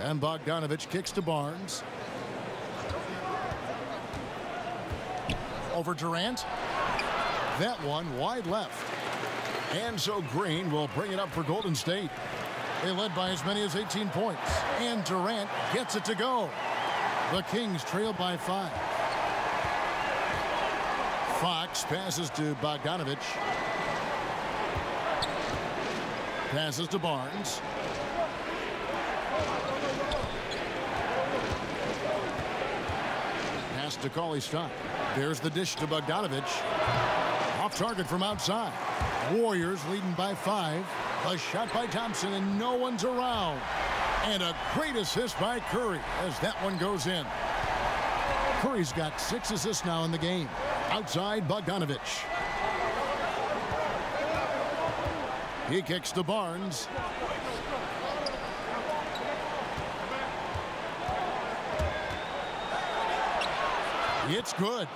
And Bogdanovich kicks to Barnes. Over Durant. That one wide left. And so Green will bring it up for Golden State. They led by as many as 18 points. And Durant gets it to go. The Kings trail by 5. Fox passes to Bogdanovich. Passes to Barnes. Pass to Cauley-Stein. There's the dish to Bogdanovich. Off target from outside. Warriors leading by 5. A shot by Thompson, and no one's around. And a great assist by Curry as that one goes in. Curry's got 6 assists now in the game. Outside, Bogdanovich. He kicks to Barnes. It's good.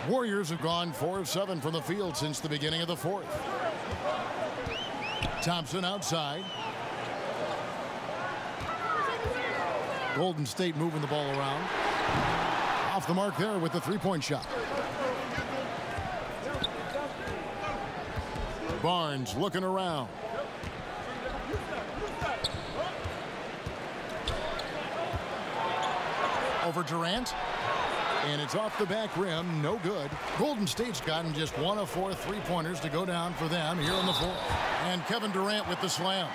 Warriors have gone 4 of 7 from the field since the beginning of the 4th. Thompson outside. Golden State moving the ball around. Off the mark there with the three-point shot. Barnes looking around. Over Durant. And it's off the back rim, no good. Golden State's gotten just 1 of 4 three-pointers to go down for them here in the 4th. And Kevin Durant with the slam.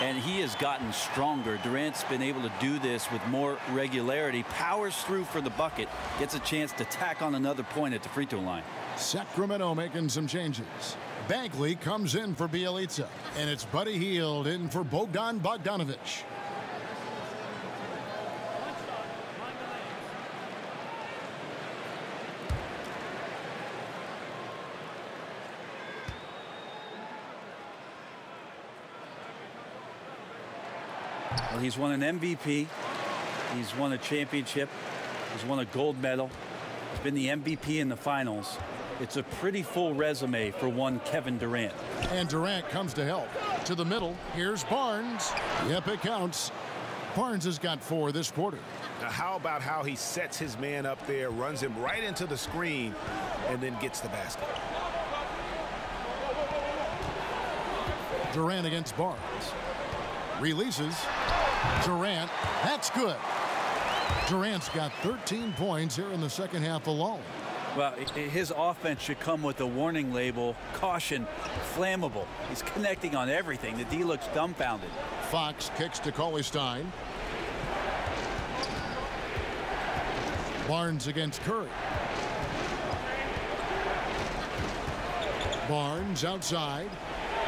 And he has gotten stronger. Durant's been able to do this with more regularity. Powers through for the bucket. Gets a chance to tack on another point at the free throw line. Sacramento making some changes. Bagley comes in for Bielitsa. And it's Buddy Hield in for Bogdan Bogdanovich. Well, he's won an MVP. He's won a championship. He's won a gold medal. He's been the MVP in the finals. It's a pretty full resume for one Kevin Durant. And Durant comes to help. To the middle. Here's Barnes. Yep, it counts. Barnes has got 4 this quarter. Now, how about how he sets his man up there, runs him right into the screen, and then gets the basket. Durant against Barnes. Releases. Durant. That's good. Durant's got 13 points here in the second half alone. Well, his offense should come with a warning label, caution, flammable. He's connecting on everything. The D looks dumbfounded. Fox kicks to Cauley-Stein. Barnes against Curry. Barnes outside.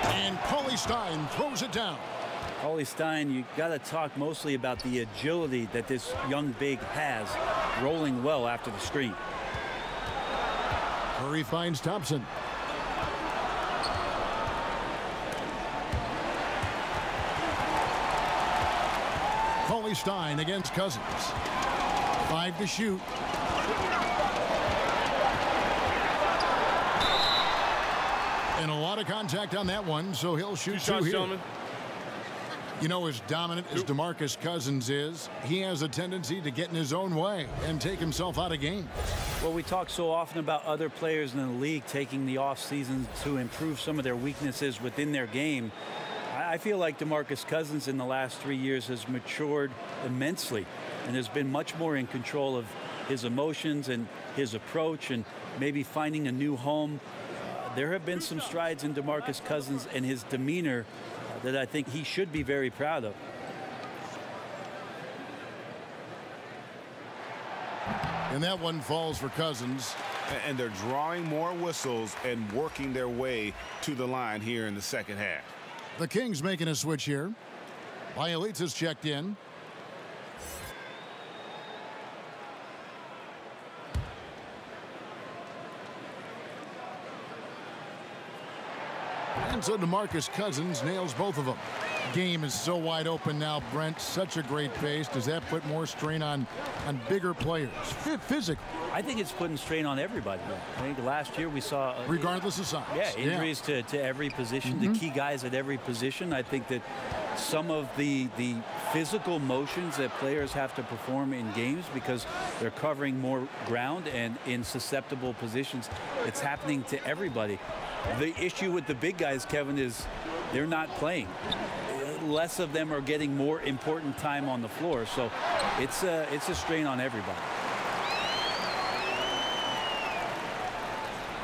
And Cauley-Stein throws it down. Cauley-Stein, you got to talk mostly about the agility that this young big has, rolling well after the screen. Curry finds Thompson. Cauley-Stein against Cousins. 5 to shoot. And a lot of contact on that one, so he'll shoot 2 here. Gentlemen. You know, as dominant as DeMarcus Cousins is, he has a tendency to get in his own way and take himself out of games. Well, we talk so often about other players in the league taking the offseason to improve some of their weaknesses within their game. I feel like DeMarcus Cousins in the last 3 years has matured immensely and has been much more in control of his emotions and his approach and maybe finding a new home. There have been some strides in DeMarcus Cousins and his demeanor that I think he should be very proud of. And that one falls for Cousins. And they're drawing more whistles and working their way to the line here in the second half. The Kings making a switch here. Bielitsa's checked in. And so DeMarcus Cousins nails both of them. Game is so wide open now, Brent. Such a great pace. Does that put more strain on bigger players? Physically. I think it's putting strain on everybody. I think last year we saw... regardless of size. Yeah, injuries to every position, the key guys at every position. I think that some of the physical motions that players have to perform in games because they're covering more ground and in susceptible positions. It's happening to everybody. The issue with the big guys, Kevin, is they're not playing. Less of them are getting more important time on the floor, so it's a strain on everybody.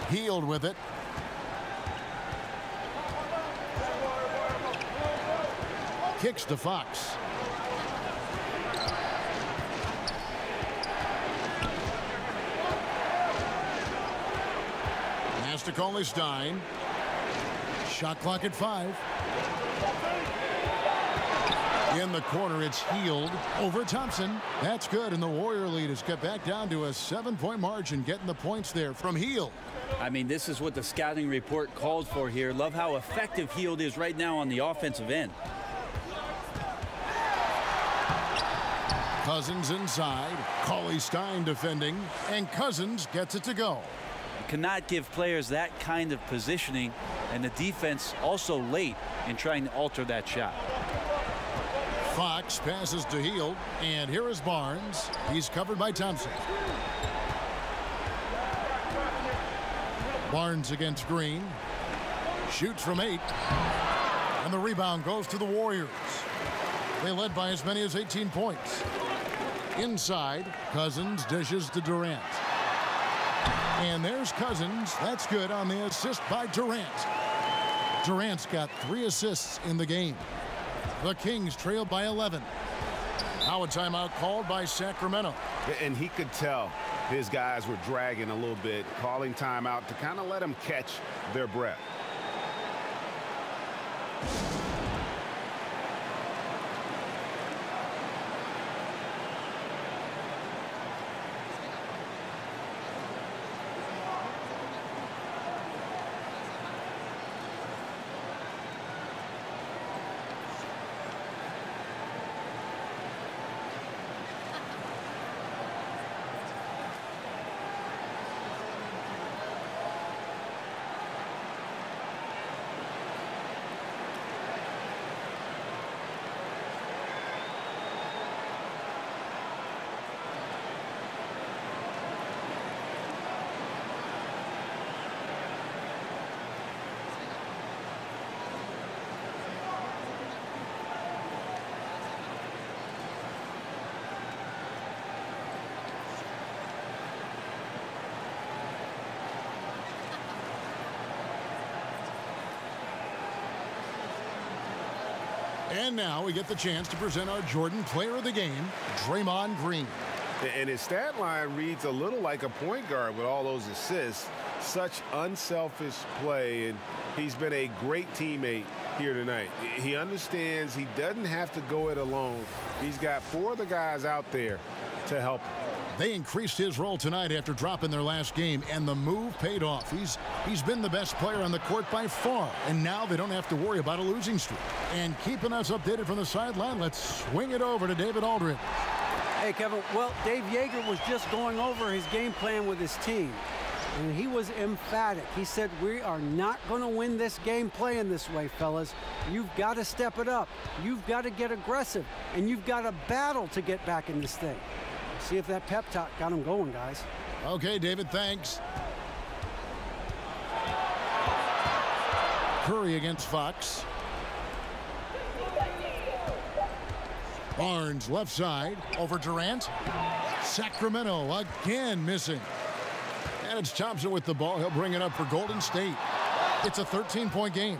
Healed with it. Kicks to Fox. Has to call Stein. Shot clock at 5. In the corner, it's Healed over Thompson. That's good, and the Warrior lead has got back down to a 7-point margin, getting the points there from Healed. I mean, this is what the scouting report called for here. Love how effective Healed is right now on the offensive end. Cousins inside. Stein defending, and Cousins gets it to go. You cannot give players that kind of positioning, and the defense also late in trying to alter that shot. Fox passes to Healed, and here is Barnes. He's covered by Thompson. Barnes against Green. Shoots from 8. And the rebound goes to the Warriors. They led by as many as 18 points. Inside, Cousins dishes to Durant. And there's Cousins. That's good on the assist by Durant. Durant's got 3 assists in the game. The Kings trail by 11. Now a timeout called by Sacramento. And he could tell his guys were dragging a little bit, calling timeout to kind of let them catch their breath. And now we get the chance to present our Jordan Player of the Game, Draymond Green. And his stat line reads a little like a point guard with all those assists. Such unselfish play, and he's been a great teammate here tonight. He understands he doesn't have to go it alone. He's got 4 of the guys out there to help him. They increased his role tonight after dropping their last game, and the move paid off. He's been the best player on the court by far, and now they don't have to worry about a losing streak. And keeping us updated from the sideline, let's swing it over to David Aldridge. Hey, Kevin. Well, Dave Yeager was just going over his game plan with his team, and he was emphatic. He said, we are not going to win this game playing this way, fellas. You've got to step it up. You've got to get aggressive, and you've got to battle to get back in this thing. See if that pep talk got him going, guys. Okay, David, thanks. Curry against Fox. Barnes left side over Durant. Sacramento again missing. And it's Thompson with the ball. He'll bring it up for Golden State. It's a 13-point game.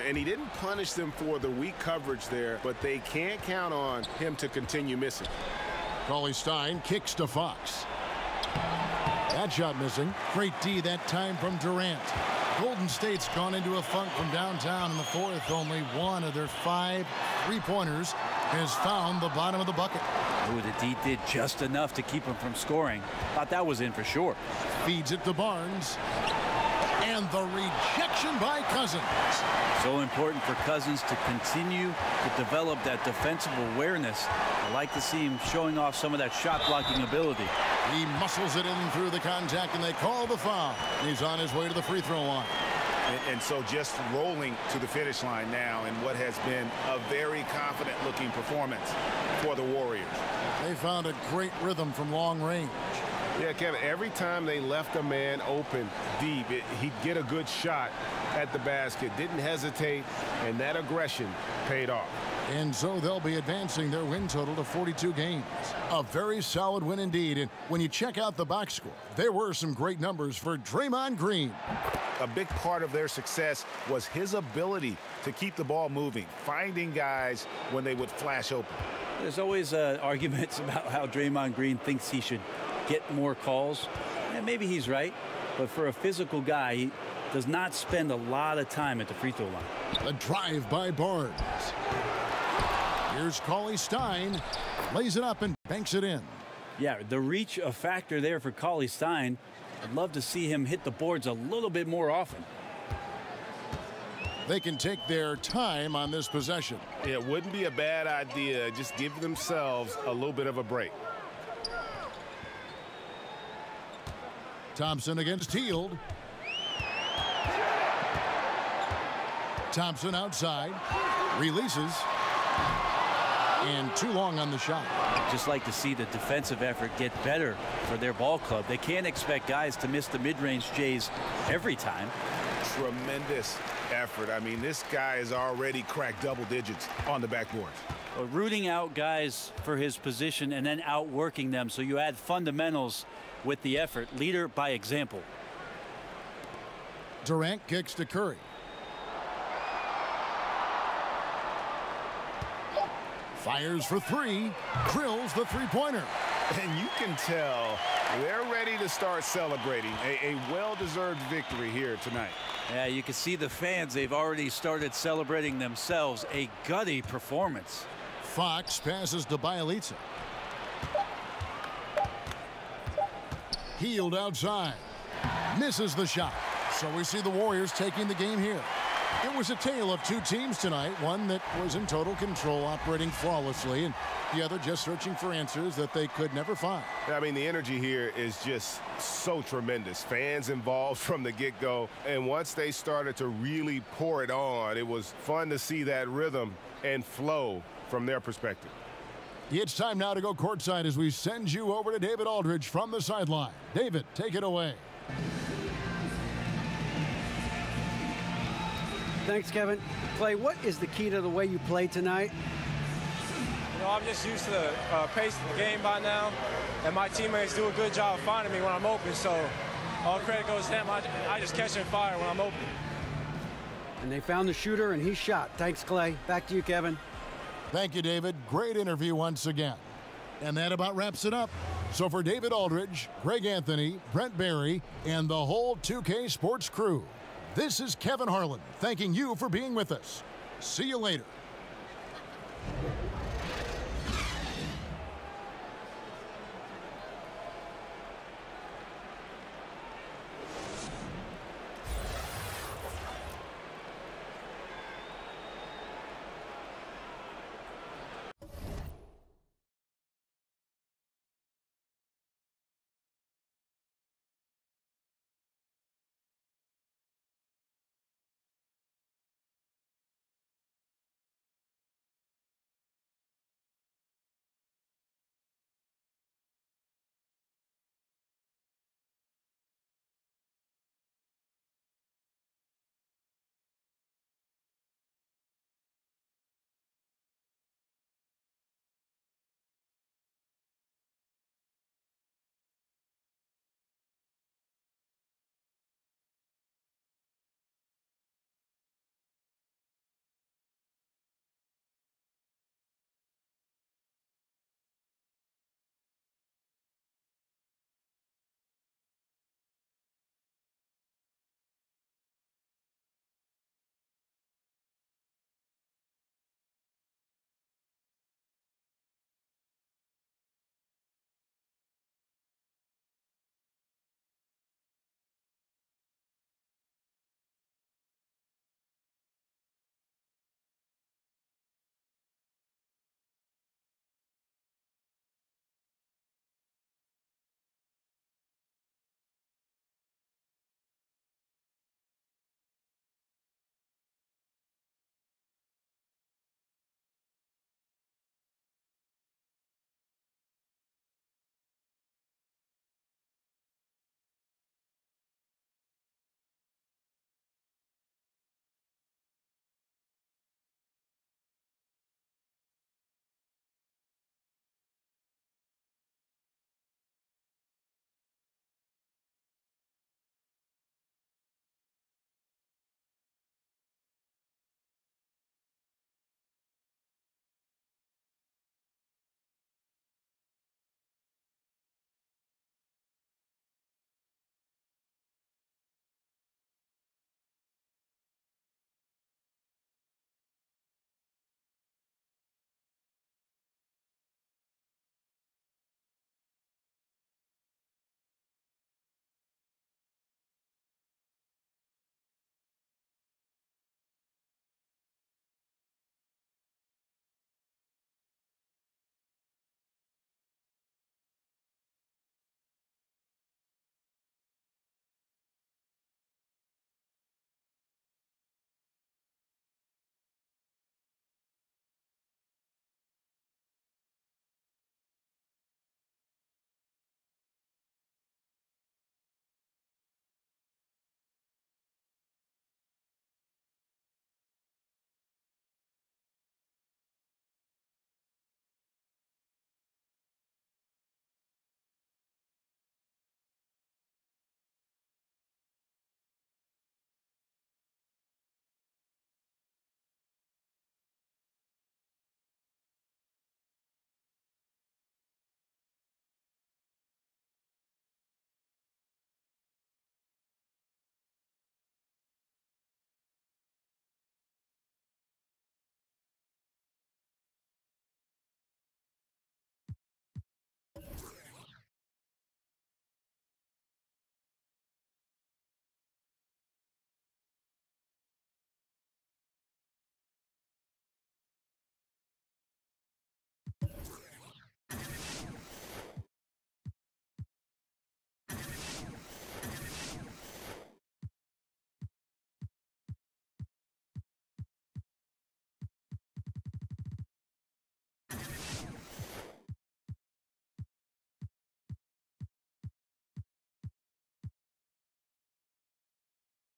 And he didn't punish them for the weak coverage there, but they can't count on him to continue missing. Stein kicks to Fox. That shot missing. Great D that time from Durant. Golden State's gone into a funk from downtown in the fourth. Only 1 of their 5 3-pointers has found the bottom of the bucket. Ooh, the D did just enough to keep him from scoring. Thought that was in for sure. Feeds it to Barnes. And the rejection by Cousins. So important for Cousins to continue to develop that defensive awareness. I like to see him showing off some of that shot blocking ability. He muscles it in through the contact, and they call the foul. He's on his way to the free throw line. And so just rolling to the finish line now in what has been a very confident-looking performance for the Warriors. They found a great rhythm from long range. Yeah, Kevin, every time they left a man open deep, he'd get a good shot at the basket. Didn't hesitate, and that aggression paid off. And so they'll be advancing their win total to 42 games. A very solid win indeed. And when you check out the box score, there were some great numbers for Draymond Green. A big part of their success was his ability to keep the ball moving, finding guys when they would flash open. There's always arguments about how Draymond Green thinks he should get more calls. And maybe he's right, but for a physical guy, he does not spend a lot of time at the free throw line. A drive by Barnes. Here's Cauley Stein, lays it up and banks it in. Yeah, the reach a factor there for Cauley Stein. I'd love to see him hit the boards a little bit more often. They can take their time on this possession. It wouldn't be a bad idea. Just give themselves a little bit of a break. Thompson against Hield. Thompson outside, releases, and too long on the shot. Just like to see the defensive effort get better for their ball club. They can't expect guys to miss the mid-range Jays every time. Tremendous effort. I mean, this guy has already cracked double digits on the backboard. Rooting out guys for his position and then outworking them, so you add fundamentals with the effort. Leader by example. Durant kicks to Curry. Fires for three, drills the three-pointer. And you can tell they're ready to start celebrating a well-deserved victory here tonight. Yeah, you can see the fans, they've already started celebrating themselves. A gutty performance. Fox passes to Bielitsa. Hield outside. Misses the shot. So we see the Warriors taking the game here. It was a tale of two teams tonight, one that was in total control, operating flawlessly, and the other just searching for answers that they could never find. I mean, the energy here is just so tremendous. Fans involved from the get-go, and once they started to really pour it on, it was fun to see that rhythm and flow from their perspective. It's time now to go courtside as we send you over to David Aldridge from the sideline. David, take it away. Thanks, Kevin. Clay, what is the key to the way you play tonight? You know, I'm just used to the pace of the game by now, and my teammates do a good job finding me when I'm open, so all credit goes to them. I just catch and fire when I'm open. And they found the shooter, and he shot. Thanks, Clay. Back to you, Kevin. Thank you, David. Great interview once again. And that about wraps it up. So for David Aldridge, Greg Anthony, Brent Barry, and the whole 2K Sports crew, this is Kevin Harlan thanking you for being with us. See you later.